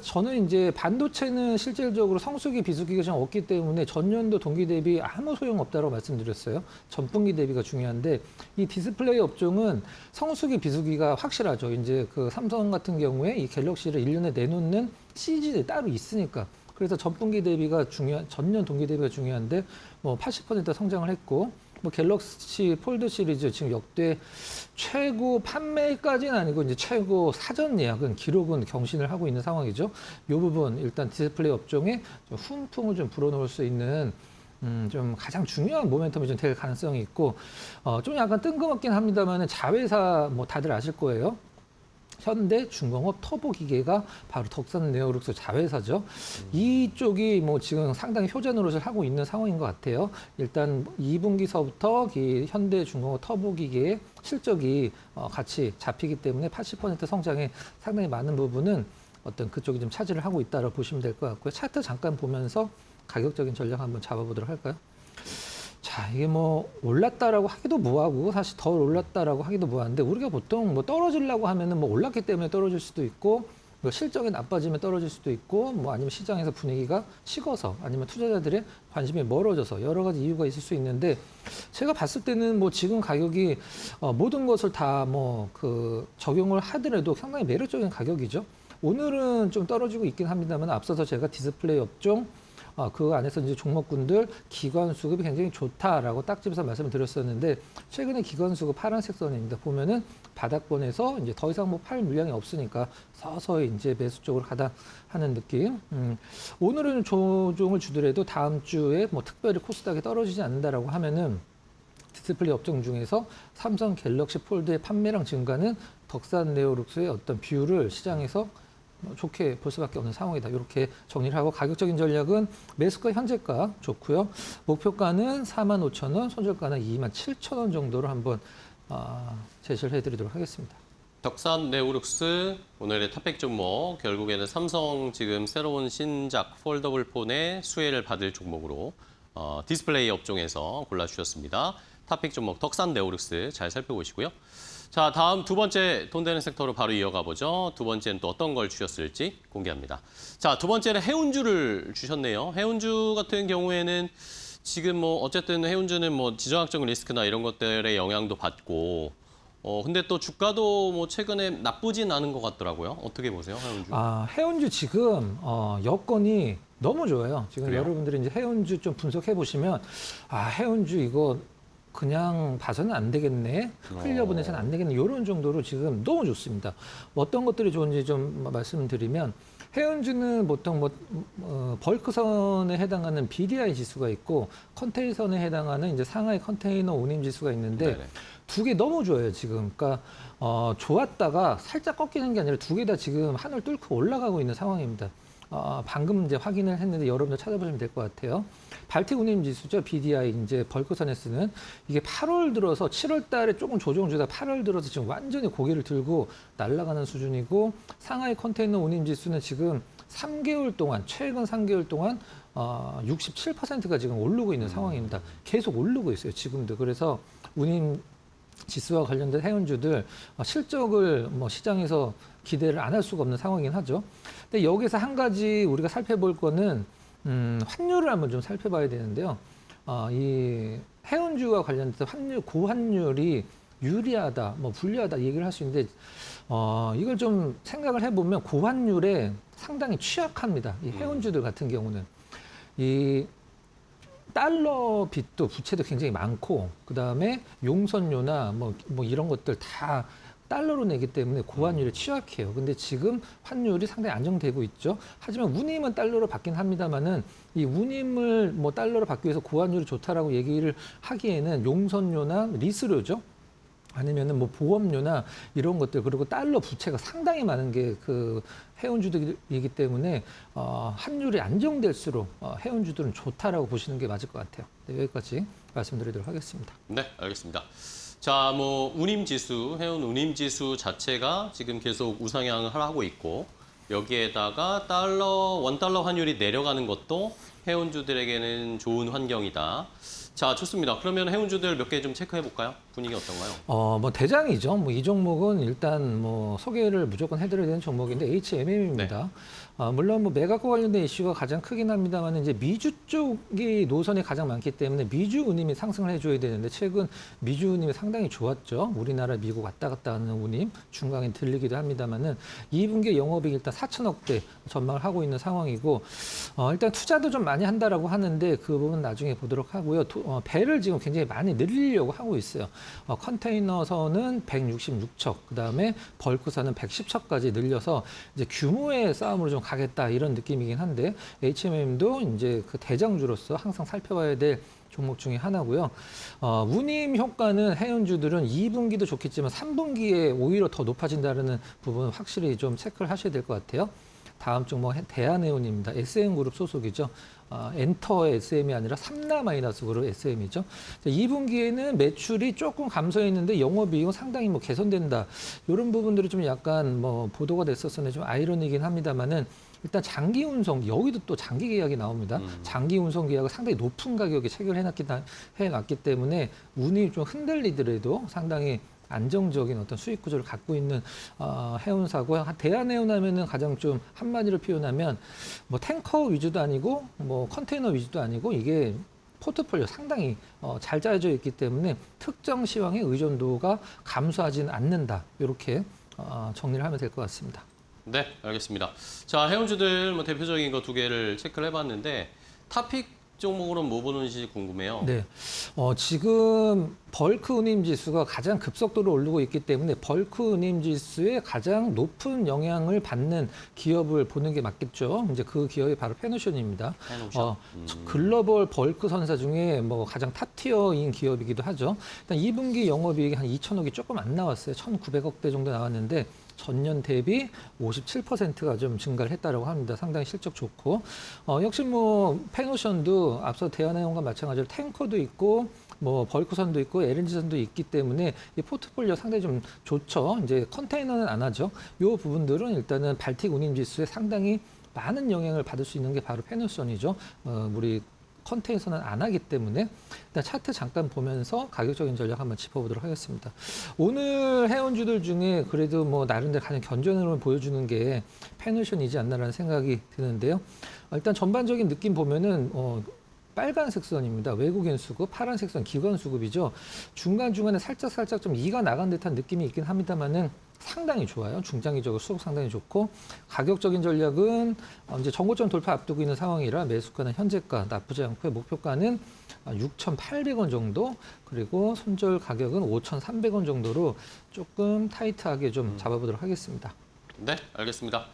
저는 이제 반도체는 실질적으로 성수기, 비수기가 좀 없기 때문에 전년도 동기 대비 아무 소용 없다고 말씀드렸어요. 전분기 대비가 중요한데 이 디스플레이 업종은 성수기, 비수기가 확실하죠. 이제 그 삼성 같은 경우에 이 갤럭시를 1년에 내놓는 시즌이 따로 있으니까. 그래서 전분기 대비가 전년 동기 대비가 중요한데 뭐 80% 성장을 했고. 뭐 갤럭시 폴드 시리즈 지금 역대 최고 판매까지는 아니고 이제 최고 사전 예약은 기록은 경신을 하고 있는 상황이죠. 이 부분 일단 디스플레이 업종에 좀 훈풍을 좀 불어넣을 수 있는 좀 가장 중요한 모멘텀이 좀 될 가능성이 있고 좀 약간 뜬금없긴 합니다만은 자회사 뭐 다들 아실 거예요. 현대 중공업 터보기계가 바로 덕산 네오룩스 자회사죠. 이쪽이 뭐 지금 상당히 효자 노릇을 하고 있는 상황인 것 같아요. 일단 2분기서부터 이 현대 중공업 터보기계의 실적이 같이 잡히기 때문에 80% 성장에 상당히 많은 부분은 어떤 그쪽이 좀 차지를 하고 있다고 보시면 될 것 같고요. 차트 잠깐 보면서 가격적인 전략 한번 잡아보도록 할까요? 자, 이게 뭐 올랐다라고 하기도 뭐하고 사실 더 올랐다라고 하기도 뭐한데 우리가 보통 뭐 떨어지려고 하면은 뭐 올랐기 때문에 떨어질 수도 있고 뭐 실적이 나빠지면 떨어질 수도 있고 뭐 아니면 시장에서 분위기가 식어서 아니면 투자자들의 관심이 멀어져서 여러 가지 이유가 있을 수 있는데 제가 봤을 때는 뭐 지금 가격이 모든 것을 다 뭐 그 적용을 하더라도 상당히 매력적인 가격이죠. 오늘은 좀 떨어지고 있긴 합니다만 앞서서 제가 디스플레이 업종 그 안에서 이제 종목군들 기관 수급이 굉장히 좋다라고 딱 집어서 말씀을 드렸었는데 최근에 기관 수급 파란색 선입니다. 보면은 바닥권에서 이제 더 이상 뭐 팔 물량이 없으니까 서서히 이제 매수 쪽으로 가다 하는 느낌. 오늘은 조정을 주더라도 다음 주에 뭐 특별히 코스닥이 떨어지지 않는다라고 하면은 디스플레이 업종 중에서 삼성 갤럭시 폴드의 판매량 증가는 덕산 네오룩스의 어떤 비율을 시장에서 좋게 볼 수밖에 없는 상황이다. 이렇게 정리를 하고 가격적인 전략은 매수가 현재가 좋고요. 목표가는 45,000원, 손절가는 27,000원 정도로 한번 제시를 해드리도록 하겠습니다. 덕산 네오룩스 오늘의 탑픽 종목 결국에는 삼성 지금 새로운 신작 폴더블 폰의 수혜를 받을 종목으로 디스플레이 업종에서 골라주셨습니다. 탑픽 종목 덕산 네오룩스 잘 살펴보시고요. 자, 다음 두 번째 돈 되는 섹터로 바로 이어가 보죠. 두 번째는 또 어떤 걸 주셨을지 공개합니다. 자, 두 번째는 해운주를 주셨네요. 해운주 같은 경우에는 지금 뭐 어쨌든 해운주는 뭐 지정학적 리스크나 이런 것들의 영향도 받고 근데 또 주가도 뭐 최근에 나쁘진 않은 것 같더라고요. 어떻게 보세요, 해운주? 해운주 지금 여건이 너무 좋아요. 지금 그래요? 여러분들이 이제 해운주 좀 분석해 보시면 해운주 이거 그냥 봐서는 안 되겠네, 흘려보내서는 안 되겠네, 이런 정도로 지금 너무 좋습니다. 어떤 것들이 좋은지 좀 말씀드리면 해운주는 보통 벌크선에 해당하는 BDI 지수가 있고 컨테이너선에 해당하는 이제 상하이 컨테이너 운임 지수가 있는데 네네. 두 개 너무 좋아요 지금. 그러니까 좋았다가 살짝 꺾이는 게 아니라 두 개 다 지금 하늘 뚫고 올라가고 있는 상황입니다. 방금 이제 확인을 했는데 여러분들 찾아보시면 될 것 같아요. 발틱 운임 지수죠. BDI 이제 벌크선에 쓰는 이게 8월 들어서 7월 달에 조금 조정 주다 8월 들어서 지금 완전히 고개를 들고 날아가는 수준이고 상하이 컨테이너 운임 지수는 지금 3개월 동안 최근 3개월 동안 67%가 지금 오르고 있는 상황입니다. 계속 오르고 있어요. 지금도. 그래서 운임 지수와 관련된 해운주들 실적을 뭐 시장에서 기대를 안 할 수가 없는 상황이긴 하죠. 근데 여기서 한 가지 우리가 살펴볼 거는 환율을 한번 좀 살펴봐야 되는데요. 이 해운주와 관련돼서 고환율이 유리하다, 뭐 불리하다 얘기를 할 수 있는데 이걸 좀 생각을 해보면 고환율에 상당히 취약합니다. 이 해운주들 같은 경우는 이 달러 빚도 부채도 굉장히 많고 그 다음에 용선료나 뭐 이런 것들 다 달러로 내기 때문에 고환율에 취약해요. 근데 지금 환율이 상당히 안정되고 있죠. 하지만 운임은 달러로 받긴 합니다만은 이 운임을 뭐 달러로 받기 위해서 고환율이 좋다라고 얘기를 하기에는 용선료나 리스료죠. 아니면은 뭐 보험료나 이런 것들 그리고 달러 부채가 상당히 많은 게 그 해운주들이기 때문에 환율이 안정될수록 해운주들은 좋다라고 보시는 게 맞을 것 같아요. 네, 여기까지 말씀드리도록 하겠습니다. 네, 알겠습니다. 자, 뭐 운임지수, 해운 운임지수 자체가 지금 계속 우상향을 하고 있고 여기에다가 원달러 환율이 내려가는 것도 해운주들에게는 좋은 환경이다. 자, 좋습니다. 그러면 해운주들 몇 개 좀 체크해 볼까요? 분위기 어떤가요? 뭐 대장이죠. 뭐 이 종목은 일단 뭐 소개를 무조건 해드려야 되는 종목인데 HMM입니다. 물론 뭐 매각과 관련된 이슈가 가장 크긴 합니다만 이제 미주 쪽이 노선이 가장 많기 때문에 미주 운임이 상승을 해줘야 되는데 최근 미주 운임이 상당히 좋았죠. 우리나라 미국 왔다 갔다 하는 운임 중간에 들리기도 합니다만은 2분기 영업이익 일단 4천억대 전망을 하고 있는 상황이고 일단 투자도 좀 많이 한다라고 하는데 그 부분 나중에 보도록 하고요. 배를 지금 굉장히 많이 늘리려고 하고 있어요. 컨테이너선은 166척, 그 다음에 벌크선은 110척까지 늘려서 이제 규모의 싸움으로 좀 가겠다 이런 느낌이긴 한데 HMM도 이제 그 대장주로서 항상 살펴봐야 될 종목 중에 하나고요. 운임 효과는 해운주들은 2분기도 좋겠지만 3분기에 오히려 더 높아진다는 부분 확실히 좀 체크를 하셔야 될 것 같아요. 다음 종목 대한해운입니다. SM그룹 소속이죠. 엔터의 SM이 아니라 삼라마이너스그룹 SM이죠. 2분기에는 매출이 조금 감소했는데 영업이익은 상당히 뭐 개선된다. 이런 부분들이 좀 약간 뭐 보도가 됐었으니 좀 아이러니긴 합니다만은 일단 장기 운송 여기도 또 장기 계약이 나옵니다. 장기 운송 계약을 상당히 높은 가격에 해놨기 때문에 운이 좀 흔들리더라도 상당히 안정적인 어떤 수익 구조를 갖고 있는 해운사고 대한해운 하면은 가장 좀 한마디로 표현하면 뭐 탱커 위주도 아니고 뭐 컨테이너 위주도 아니고 이게 포트폴리오 상당히 잘 짜여져 있기 때문에 특정 시황의 의존도가 감소하지는 않는다. 이렇게 정리를 하면 될 것 같습니다. 네, 알겠습니다. 자, 해운주들 뭐 대표적인 거 두 개를 체크를 해봤는데 탑픽 종목으로는 뭐 보는지 궁금해요. 네, 지금 벌크 운임 지수가 가장 급속도로 오르고 있기 때문에 벌크 운임 지수에 가장 높은 영향을 받는 기업을 보는 게 맞겠죠. 이제 그 기업이 바로 페노션입니다. 페노션. 글로벌 벌크 선사 중에 뭐 가장 탑티어인 기업이기도 하죠. 일단 2분기 영업이익이 한 2천억이 조금 안 나왔어요. 1,900억대 정도 나왔는데 전년 대비 57%가 좀 증가를 했다라고 합니다. 상당히 실적 좋고 역시 뭐 페노션도 앞서 대한해운과 마찬가지로 탱커도 있고 뭐 벌크선도 있고 LNG선도 있기 때문에 이 포트폴리오 상당히 좀 좋죠. 이제 컨테이너는 안 하죠. 이 부분들은 일단은 발틱 운임 지수에 상당히 많은 영향을 받을 수 있는 게 바로 페노션이죠. 우리 컨테이너는 안 하기 때문에 일단 차트 잠깐 보면서 가격적인 전략 한번 짚어보도록 하겠습니다. 오늘 해운주들 중에 그래도 뭐 나름대로 가장 견조함을 보여주는 게 페노션이지 않나라는 생각이 드는데요. 일단 전반적인 느낌 보면은 빨간색 선입니다. 외국인 수급, 파란색 선 기관 수급이죠. 중간중간에 살짝 좀 이가 나간 듯한 느낌이 있긴 합니다만은 상당히 좋아요. 중장기적으로 수급 상당히 좋고 가격적인 전략은 이제 정고점 돌파 앞두고 있는 상황이라 매수가는 현재가 나쁘지 않고요. 목표가는 6,800원 정도 그리고 손절 가격은 5,300원 정도로 조금 타이트하게 좀 잡아보도록 하겠습니다. 네, 알겠습니다.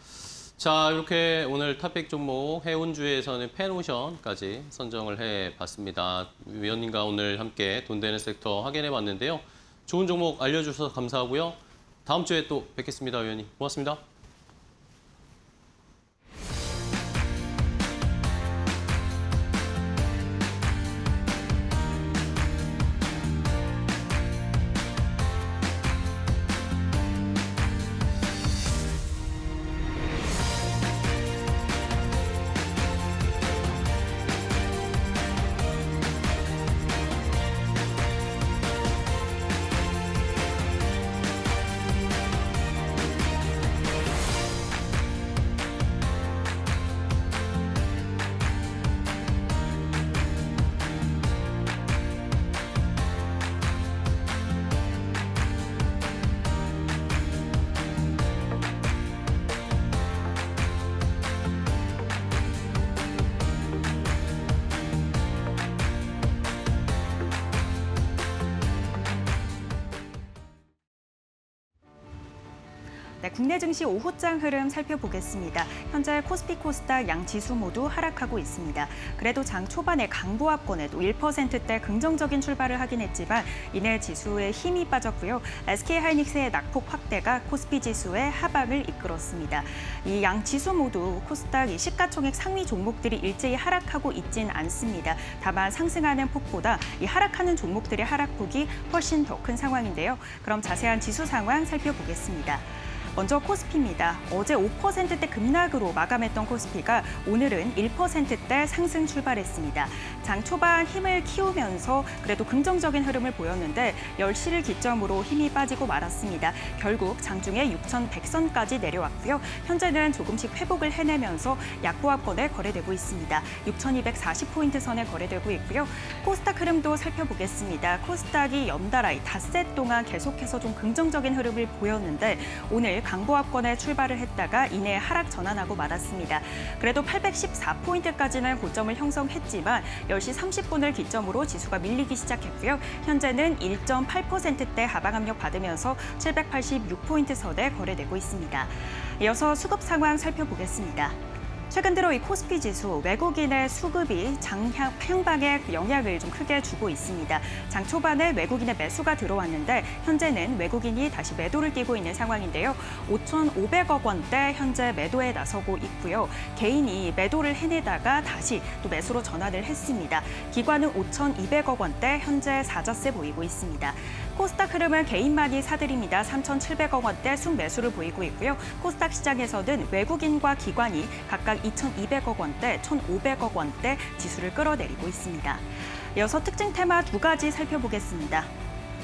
자, 이렇게 오늘 탑픽 종목 해운주에서는 페노션까지 선정을 해봤습니다. 위원님과 오늘 함께 돈 되는 섹터 확인해봤는데요. 좋은 종목 알려주셔서 감사하고요. 다음 주에 또 뵙겠습니다, 위원님. 고맙습니다. 네, 국내 증시 오후장 흐름 살펴보겠습니다. 현재 코스피, 코스닥 양 지수 모두 하락하고 있습니다. 그래도 장 초반에 강보합권에도 1%대 긍정적인 출발을 하긴 했지만 이내 지수에 힘이 빠졌고요. SK하이닉스의 낙폭 확대가 코스피 지수의 하방을 이끌었습니다. 이 양 지수 모두 코스닥 시가총액 상위 종목들이 일제히 하락하고 있진 않습니다. 다만 상승하는 폭보다 이 하락하는 종목들의 하락폭이 훨씬 더 큰 상황인데요. 그럼 자세한 지수 상황 살펴보겠습니다. 먼저 코스피입니다. 어제 5%대 급락으로 마감했던 코스피가 오늘은 1%대 상승 출발했습니다. 장 초반 힘을 키우면서 그래도 긍정적인 흐름을 보였는데 10시를 기점으로 힘이 빠지고 말았습니다. 결국 장중에 6,100선까지 내려왔고요. 현재는 조금씩 회복을 해내면서 약보합권에 거래되고 있습니다. 6,240포인트 선에 거래되고 있고요. 코스닥 흐름도 살펴보겠습니다. 코스닥이 연달아 닷새 동안 계속해서 좀 긍정적인 흐름을 보였는데 오늘 강보합권에 출발을 했다가 이내 하락 전환하고 말았습니다. 그래도 814포인트까지는 고점을 형성했지만 10시 30분을 기점으로 지수가 밀리기 시작했고요. 현재는 1.8%대 하방 압력 받으면서 786포인트 선에 거래되고 있습니다. 이어서 수급 상황 살펴보겠습니다. 최근 들어 이 코스피 지수 외국인의 수급이 장 향방에 영향을 좀 크게 주고 있습니다. 장 초반에 외국인의 매수가 들어왔는데 현재는 외국인이 다시 매도를 띄고 있는 상황인데요. 5,500억 원대 현재 매도에 나서고 있고요. 개인이 매도를 해내다가 다시 또 매수로 전환을 했습니다. 기관은 5,200억 원대 현재 사자세 보이고 있습니다. 코스닥 흐름은 개인만이 사들입니다. 3,700억 원대 순매수를 보이고 있고요. 코스닥 시장에서는 외국인과 기관이 각각 2,200억 원대, 1,500억 원대 지수를 끌어내리고 있습니다. 이어서 특징 테마 두 가지 살펴보겠습니다.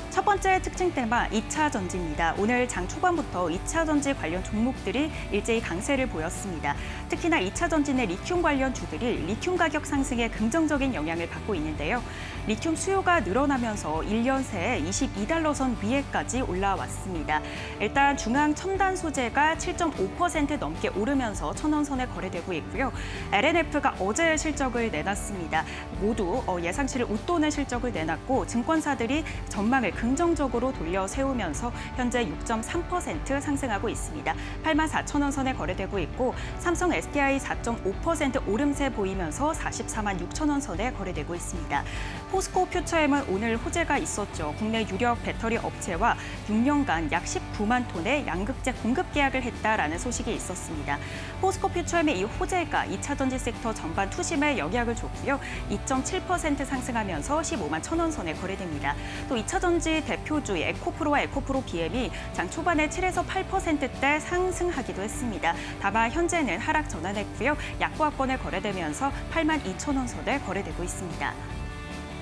첫 번째 특징 테마 2차 전지입니다. 오늘 장 초반부터 2차 전지 관련 종목들이 일제히 강세를 보였습니다. 특히나 2차 전지 내 리튬 관련 주들이 리튬 가격 상승에 긍정적인 영향을 받고 있는데요. 리튬 수요가 늘어나면서 1년 새에 22달러 선 위에까지 올라왔습니다. 일단 중앙 첨단 소재가 7.5% 넘게 오르면서 1,000원 선에 거래되고 있고요. LNF가 어제 실적을 내놨습니다. 모두 예상치를 웃도는 실적을 내놨고 증권사들이 전망을 긍정적으로 돌려 세우면서 현재 6.3% 상승하고 있습니다. 84,000원 선에 거래되고 있고 삼성 SDI 4.5% 오름세 보이면서 44만 6천원 선에 거래되고 있습니다. 포스코 퓨처엠은 오늘 호재가 있었죠. 국내 유력 배터리 업체와 6년간 약 19만 톤의 양극재 공급 계약을 했다라는 소식이 있었습니다. 포스코 퓨처엠의 이 호재가 2차 전지 섹터 전반 투심에 영향을 줬고요. 2.7% 상승하면서 15만 1천원 선에 거래됩니다. 또 2차 전지 대표주의 에코프로와 에코프로 BM이 장 초반에 7에서 8%대 상승하기도 했습니다. 다만 현재는 하락 전환했고요. 약보합권에 거래되면서 8만 2천원 선에 거래되고 있습니다.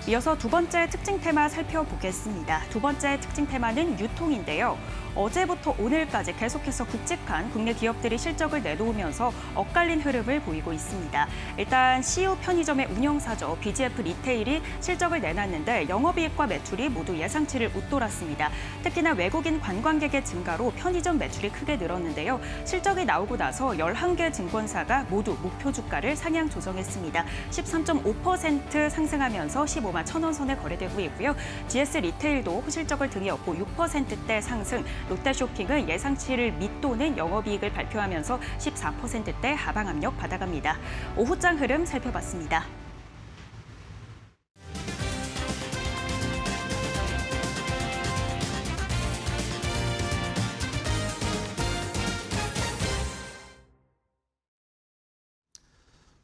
이어서 두 번째 특징 테마 살펴보겠습니다. 두 번째 특징 테마는 유통인데요. 어제부터 오늘까지 계속해서 굵직한 국내 기업들이 실적을 내놓으면서 엇갈린 흐름을 보이고 있습니다. 일단 CU 편의점의 운영사죠. BGF 리테일이 실적을 내놨는데 영업이익과 매출이 모두 예상치를 웃돌았습니다. 특히나 외국인 관광객의 증가로 편의점 매출이 크게 늘었는데요. 실적이 나오고 나서 11개 증권사가 모두 목표 주가를 상향 조정했습니다. 13.5% 상승하면서 15만 1천원 선에 거래되고 있고요. GS 리테일도 실적을 등에 업고 6%대 상승, 롯데쇼핑은 예상치를 밑도는 영업이익을 발표하면서 14%대 하방 압력 받아갑니다. 오후장 흐름 살펴봤습니다.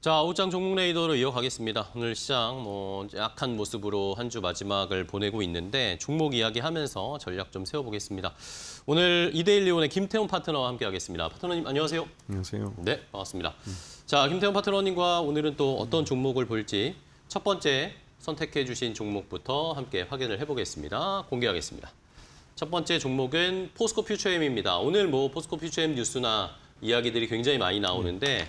자, 오후장 종목 레이더로 이어가겠습니다. 오늘 시장 약한 모습으로 한 주 마지막을 보내고 있는데 종목 이야기하면서 전략 좀 세워보겠습니다. 오늘 이데일리온의 김태훈 파트너와 함께하겠습니다. 파트너님 안녕하세요. 안녕하세요. 네, 반갑습니다. 자, 김태훈 파트너님과 오늘은 또 어떤 종목을 볼지 첫 번째 선택해 주신 종목부터 함께 확인을 해보겠습니다. 공개하겠습니다. 첫 번째 종목은 포스코 퓨처엠입니다. 오늘 포스코 퓨처엠 뉴스나 이야기들이 굉장히 많이 나오는데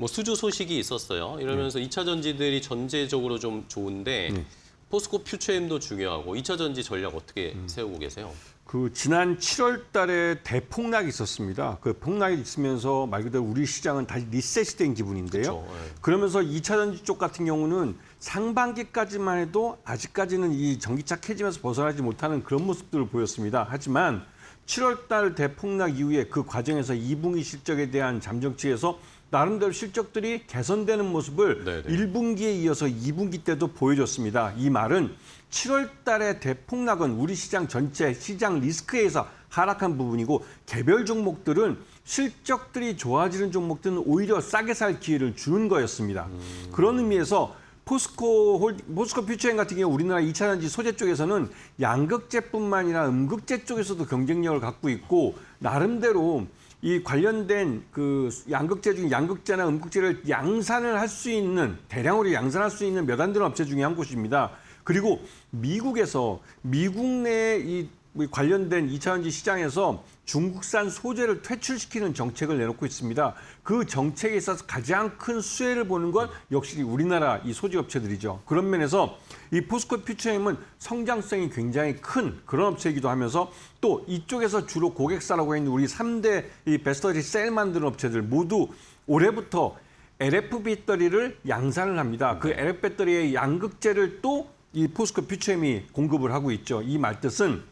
수주 소식이 있었어요. 이러면서 2차 전지들이 전체적으로 좀 좋은데 포스코 퓨처엠도 중요하고 2차 전지 전략 어떻게 세우고 계세요? 그 지난 7월 달에 대폭락이 있었습니다. 그 폭락이 있으면서 말 그대로 우리 시장은 다시 리셋이 된 기분인데요. 그렇죠. 네. 그러면서 2차 전지 쪽 같은 경우는 상반기까지만 해도 아직까지는 이 전기차 캐지면서 벗어나지 못하는 그런 모습들을 보였습니다. 하지만 7월 달 대폭락 이후에 그 과정에서 2분기 실적에 대한 잠정치에서 나름대로 실적들이 개선되는 모습을 네네. 1분기에 이어서 2분기 때도 보여줬습니다. 이 말은 7월 달의 대폭락은 우리 시장 전체 시장 리스크에서 하락한 부분이고 개별 종목들은 실적들이 좋아지는 종목들은 오히려 싸게 살 기회를 주는 거였습니다. 그런 의미에서 포스코 퓨처엠 같은 경우 우리나라 2차전지 소재 쪽에서는 양극재뿐만 아니라 음극재 쪽에서도 경쟁력을 갖고 있고 나름대로 이 관련된 그 양극재 중에 양극재나 음극재를 양산을 할 수 있는 대량으로 양산할 수 있는 몇 안 되는 업체 중에 한 곳입니다. 그리고 미국에서 미국 내 이 관련된 2차전지 시장에서 중국산 소재를 퇴출시키는 정책을 내놓고 있습니다. 그 정책에 있어서 가장 큰 수혜를 보는 건 역시 우리나라 이 소재 업체들이죠. 그런 면에서 이 포스코 퓨처엠은 성장성이 굉장히 큰 그런 업체이기도 하면서 또 이쪽에서 주로 고객사라고 있는 우리 3대 이 배터리 셀 만드는 업체들 모두 올해부터 LF 배터리를 양산을 합니다. 그 LF 배터리의 양극재를 또 이 포스코 퓨처엠이 공급을 하고 있죠. 이 말뜻은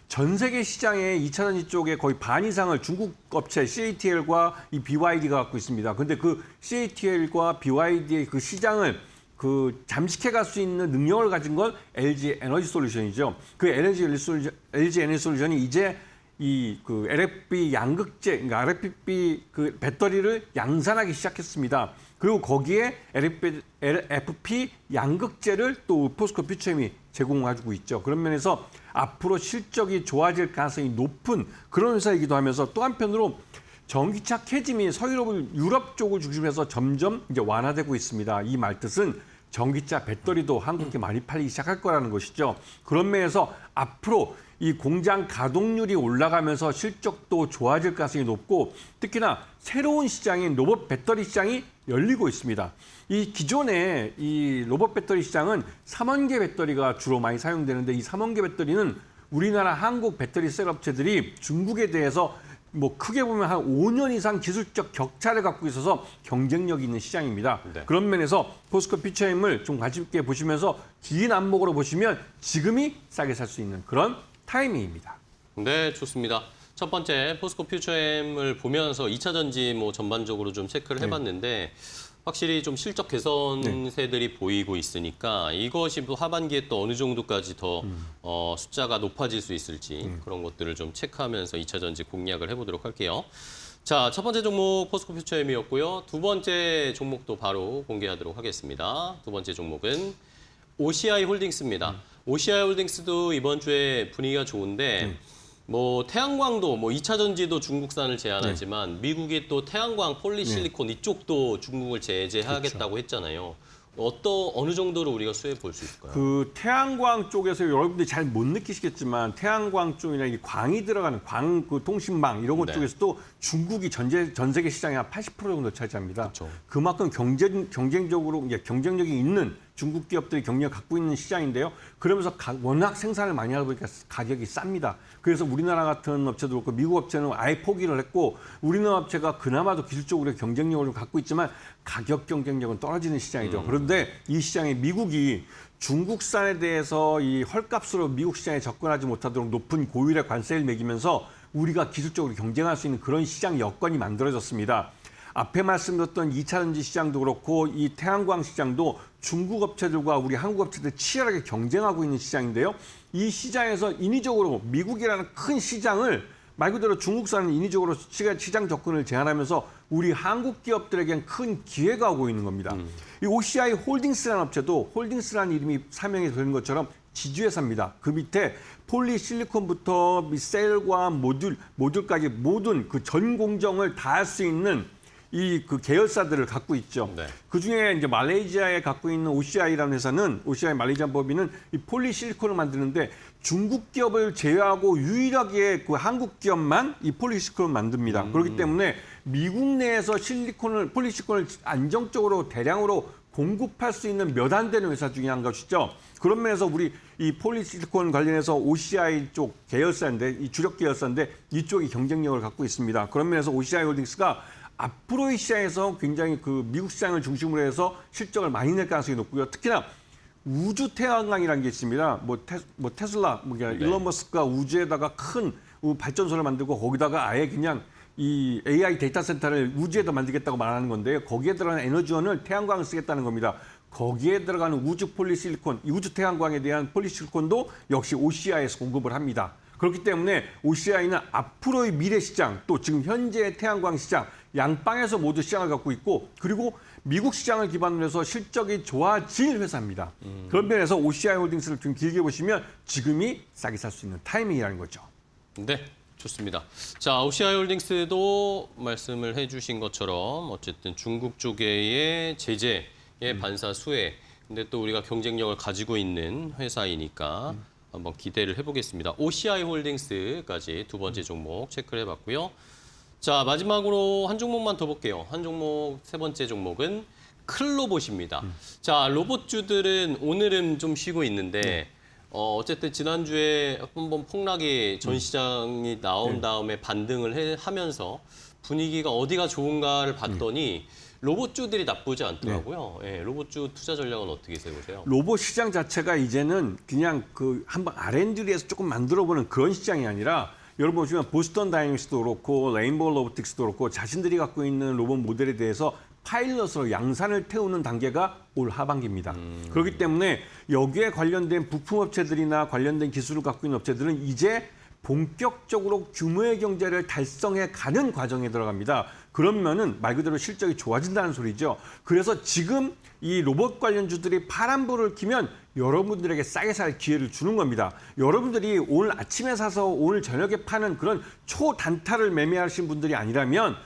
전 세계 시장의 2차전지 쪽에 거의 반 이상을 중국 업체 CATL과 이 BYD가 갖고 있습니다. 그런데 그 CATL과 BYD의 그 시장을 그 잠식해 갈 수 있는 능력을 가진 건 LG 에너지 솔루션이죠. 그 LG 에너지 솔루션이 이제 이 그 LFP 양극재, 그러니까 LFP 그 배터리를 양산하기 시작했습니다. 그리고 거기에 LFP 양극재를 또 포스코 퓨처엠이 제공해주고 있죠. 그런 면에서 앞으로 실적이 좋아질 가능성이 높은 그런 회사이기도 하면서 또 한편으로 전기차 캐즘이 서유럽, 유럽 쪽을 중심해서 점점 이제 완화되고 있습니다. 이 말뜻은 전기차 배터리도 한국에 많이 팔리기 시작할 거라는 것이죠. 그런 면에서 앞으로 이 공장 가동률이 올라가면서 실적도 좋아질 가능성이 높고 특히나 새로운 시장인 로봇 배터리 시장이 열리고 있습니다. 이 기존의 이 로봇 배터리 시장은 3원계 배터리가 주로 많이 사용되는데 이 3원계 배터리는 우리나라 한국 배터리 셀 업체들이 중국에 대해서 뭐 크게 보면 한 5년 이상 기술적 격차를 갖고 있어서 경쟁력이 있는 시장입니다. 네. 그런 면에서 포스코 퓨처엠을 좀 관심 있게 보시면서 긴 안목으로 보시면 지금이 싸게 살 수 있는 그런 타이밍입니다. 네, 좋습니다. 첫 번째 포스코 퓨처엠을 보면서 2차 전지 뭐 전반적으로 좀 체크를 해봤는데 확실히 좀 실적 개선세들이 보이고 있으니까 이것이 또 하반기에 또 어느 정도까지 더 숫자가 높아질 수 있을지 그런 것들을 좀 체크하면서 2차 전지 공략을 해보도록 할게요. 자, 첫 번째 종목 포스코 퓨처엠이었고요. 두 번째 종목도 바로 공개하도록 하겠습니다. 두 번째 종목은 OCI 홀딩스입니다. OCI 홀딩스도 이번 주에 분위기가 좋은데 뭐 태양광도 뭐 2차 전지도 중국산을 제한하지만 미국이 또 태양광 폴리실리콘 이쪽도 중국을 제재하겠다고 했잖아요. 어느 정도로 우리가 수혜 볼 수 있을까요? 그 태양광 쪽에서 여러분들이 잘 못 느끼시겠지만 태양광 쪽이나 이 광이 들어가는 광 그 통신망 이런 것 네. 쪽에서도 중국이 전 세계 시장의 한 80% 정도 차지합니다. 그렇죠. 그만큼 경쟁적으로 이제 경쟁력이 있는 중국 기업들이 경력을 갖고 있는 시장인데요. 그러면서 워낙 생산을 많이 하다 보니까 가격이 쌉니다. 그래서 우리나라 같은 업체도 그렇고 미국 업체는 아예 포기를 했고 우리나라 업체가 그나마도 기술적으로 경쟁력을 갖고 있지만 가격 경쟁력은 떨어지는 시장이죠. 그런데 이 시장에 미국이 중국산에 대해서 이 헐값으로 미국 시장에 접근하지 못하도록 높은 고율의 관세를 매기면서 우리가 기술적으로 경쟁할 수 있는 그런 시장 여건이 만들어졌습니다. 앞에 말씀드렸던 2차 전지 시장도 그렇고 이 태양광 시장도 중국 업체들과 우리 한국 업체들이 치열하게 경쟁하고 있는 시장인데요. 이 시장에서 인위적으로 미국이라는 큰 시장을 말 그대로 중국산은 인위적으로 시장 접근을 제한하면서 우리 한국 기업들에겐 큰 기회가 오고 있는 겁니다. 이 OCI 홀딩스라는 업체도 홀딩스라는 이름이 사명이 되는 것처럼 지주회사입니다. 그 밑에 폴리실리콘부터 셀과 모듈까지 모든 그 전 공정을 다 할 수 있는 이 그 계열사들을 갖고 있죠. 네. 그 중에 이제 말레이시아에 갖고 있는 OCI라는 회사는 OCI 말레이시아 법인은 이 폴리실리콘을 만드는데 중국 기업을 제외하고 유일하게 그 한국 기업만 이 폴리실리콘을 만듭니다. 그렇기 때문에 미국 내에서 폴리실리콘을 안정적으로 대량으로 공급할 수 있는 몇 안 되는 회사 중에 한 것이죠. 그런 면에서 우리 이 폴리실리콘 관련해서 OCI 쪽 계열사인데 이 주력 계열사인데 이쪽이 경쟁력을 갖고 있습니다. 그런 면에서 OCI 홀딩스가 앞으로의 시장에서 굉장히 그 미국 시장을 중심으로 해서 실적을 많이 낼 가능성이 높고요. 특히나 우주 태양광이라는 게 있습니다. 테슬라, 일론 머스크가 우주에다가 큰 발전소를 만들고 거기다가 아예 그냥 이 AI 데이터 센터를 우주에다 만들겠다고 말하는 건데요. 거기에 들어가는 에너지원을 태양광을 쓰겠다는 겁니다. 거기에 들어가는 우주 폴리실리콘, 이 우주 태양광에 대한 폴리실리콘도 역시 OCI에서 공급을 합니다. 그렇기 때문에 OCI는 앞으로의 미래 시장, 또 지금 현재의 태양광 시장, 양방에서 모두 시장을 갖고 있고, 그리고 미국 시장을 기반으로 해서 실적이 좋아질 회사입니다. 그런 면에서 OCI 홀딩스를 좀 길게 보시면 지금이 싸게 살 수 있는 타이밍이라는 거죠. 네, 좋습니다. 자, OCI 홀딩스도 말씀을 해주신 것처럼 어쨌든 중국 쪽의 제재의 반사 수혜, 근데 또 우리가 경쟁력을 가지고 있는 회사이니까 한번 기대를 해보겠습니다. OCI 홀딩스까지 두 번째 종목 체크를 해봤고요. 자, 마지막으로 한 종목만 더 볼게요. 한 종목, 세 번째 종목은 클로봇입니다. 자, 로봇주들은 오늘은 좀 쉬고 있는데 어쨌든 지난주에 한번 폭락이 전 시장이 나온 다음에 반등을 하면서 분위기가 어디가 좋은가를 봤더니 로봇주들이 나쁘지 않더라고요. 예, 로봇주 투자 전략은 어떻게 세우세요? 로봇 시장 자체가 이제는 그냥 그 한번 R&D에서 조금 만들어보는 그런 시장이 아니라 여러분 보시면 보스턴 다이내믹스도 그렇고 레인보우 로보틱스도 그렇고 자신들이 갖고 있는 로봇 모델에 대해서 파일럿으로 양산을 태우는 단계가 올 하반기입니다. 그렇기 때문에 여기에 관련된 부품업체들이나 관련된 기술을 갖고 있는 업체들은 이제 본격적으로 규모의 경제를 달성해 가는 과정에 들어갑니다. 그러면은 말 그대로 실적이 좋아진다는 소리죠. 그래서 지금 이 로봇 관련주들이 파란불을 켜면 여러분들에게 싸게 살 기회를 주는 겁니다. 여러분들이 오늘 아침에 사서 오늘 저녁에 파는 그런 초단타를 매매하신 분들이 아니라면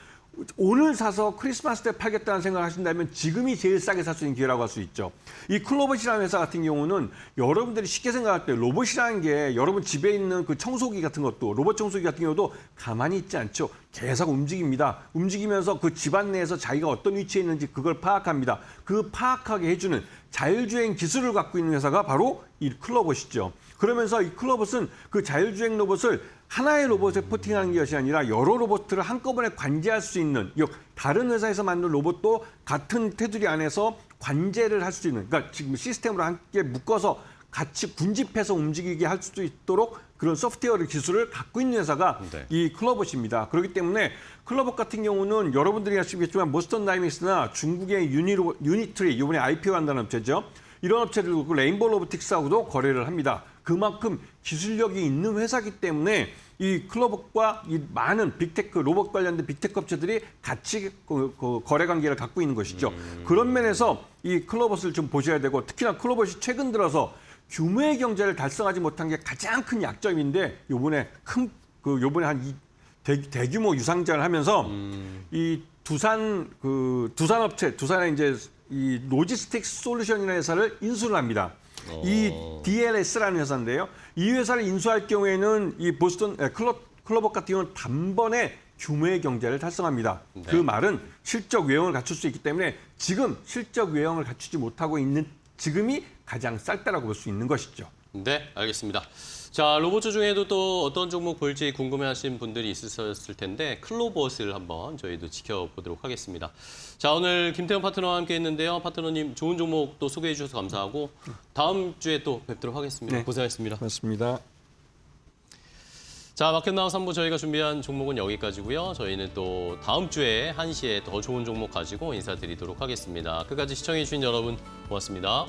오늘 사서 크리스마스 때 팔겠다는 생각을 하신다면 지금이 제일 싸게 살 수 있는 기회라고 할 수 있죠. 이 클로봇이라는 회사 같은 경우는 여러분들이 쉽게 생각할 때 로봇이라는 게 여러분 집에 있는 그 청소기 같은 것도 로봇 청소기 같은 경우도 가만히 있지 않죠. 계속 움직입니다. 움직이면서 그 집안 내에서 자기가 어떤 위치에 있는지 그걸 파악합니다. 그 파악하게 해주는 자율주행 기술을 갖고 있는 회사가 바로 이 클로봇이죠. 그러면서 이 클로봇은 그 자율주행 로봇을 하나의 로봇에 포팅하는 것이 아니라 여러 로봇을 한꺼번에 관제할 수 있는, 다른 회사에서 만든 로봇도 같은 테두리 안에서 관제를 할 수 있는, 그러니까 지금 시스템으로 함께 묶어서 같이 군집해서 움직이게 할 수도 있도록 그런 소프트웨어 기술을 갖고 있는 회사가 이 클로봇입니다. 그렇기 때문에 클로봇 같은 경우는 여러분들이 아시겠지만 보스턴 다이내믹스나 중국의 유니트리, 이번에 IPO 한다는 업체죠. 이런 업체들도 레인보우 로보틱스하고도 거래를 합니다. 그만큼 기술력이 있는 회사이기 때문에 이 클로봇과 이 많은 빅테크, 로봇 관련된 빅테크 업체들이 같이 거래 관계를 갖고 있는 것이죠. 그런 면에서 이 클로봇을 좀 보셔야 되고, 특히나 클로봇이 최근 들어서 규모의 경제를 달성하지 못한 게 가장 큰 약점인데, 요번에 한 대규모 유상장을 하면서 이 두산 업체, 두산의 이제 이 로지스틱스 솔루션이라는 회사를 인수를 합니다. 이 DLS라는 회사인데요. 이 회사를 인수할 경우에는 이 보스턴 클로봇 같은 경우는 단번에 규모의 경제를 달성합니다. 네. 그 말은 실적 외형을 갖출 수 있기 때문에 지금 실적 외형을 갖추지 못하고 있는 지금이 가장 쌀 때라고 볼 수 있는 것이죠. 네, 알겠습니다. 자, 로봇주 중에도 또 어떤 종목 볼지 궁금해하신 분들이 있으셨을 텐데 클로봇을 한번 저희도 지켜보도록 하겠습니다. 자, 오늘 김태형 파트너와 함께 했는데요. 파트너님 좋은 종목 또 소개해 주셔서 감사하고 다음 주에 또 뵙도록 하겠습니다. 네. 고생하셨습니다. 고맙습니다. 자, 마켓나우 3부 저희가 준비한 종목은 여기까지고요. 저희는 또 다음 주에 1시에 더 좋은 종목 가지고 인사드리도록 하겠습니다. 끝까지 시청해 주신 여러분 고맙습니다.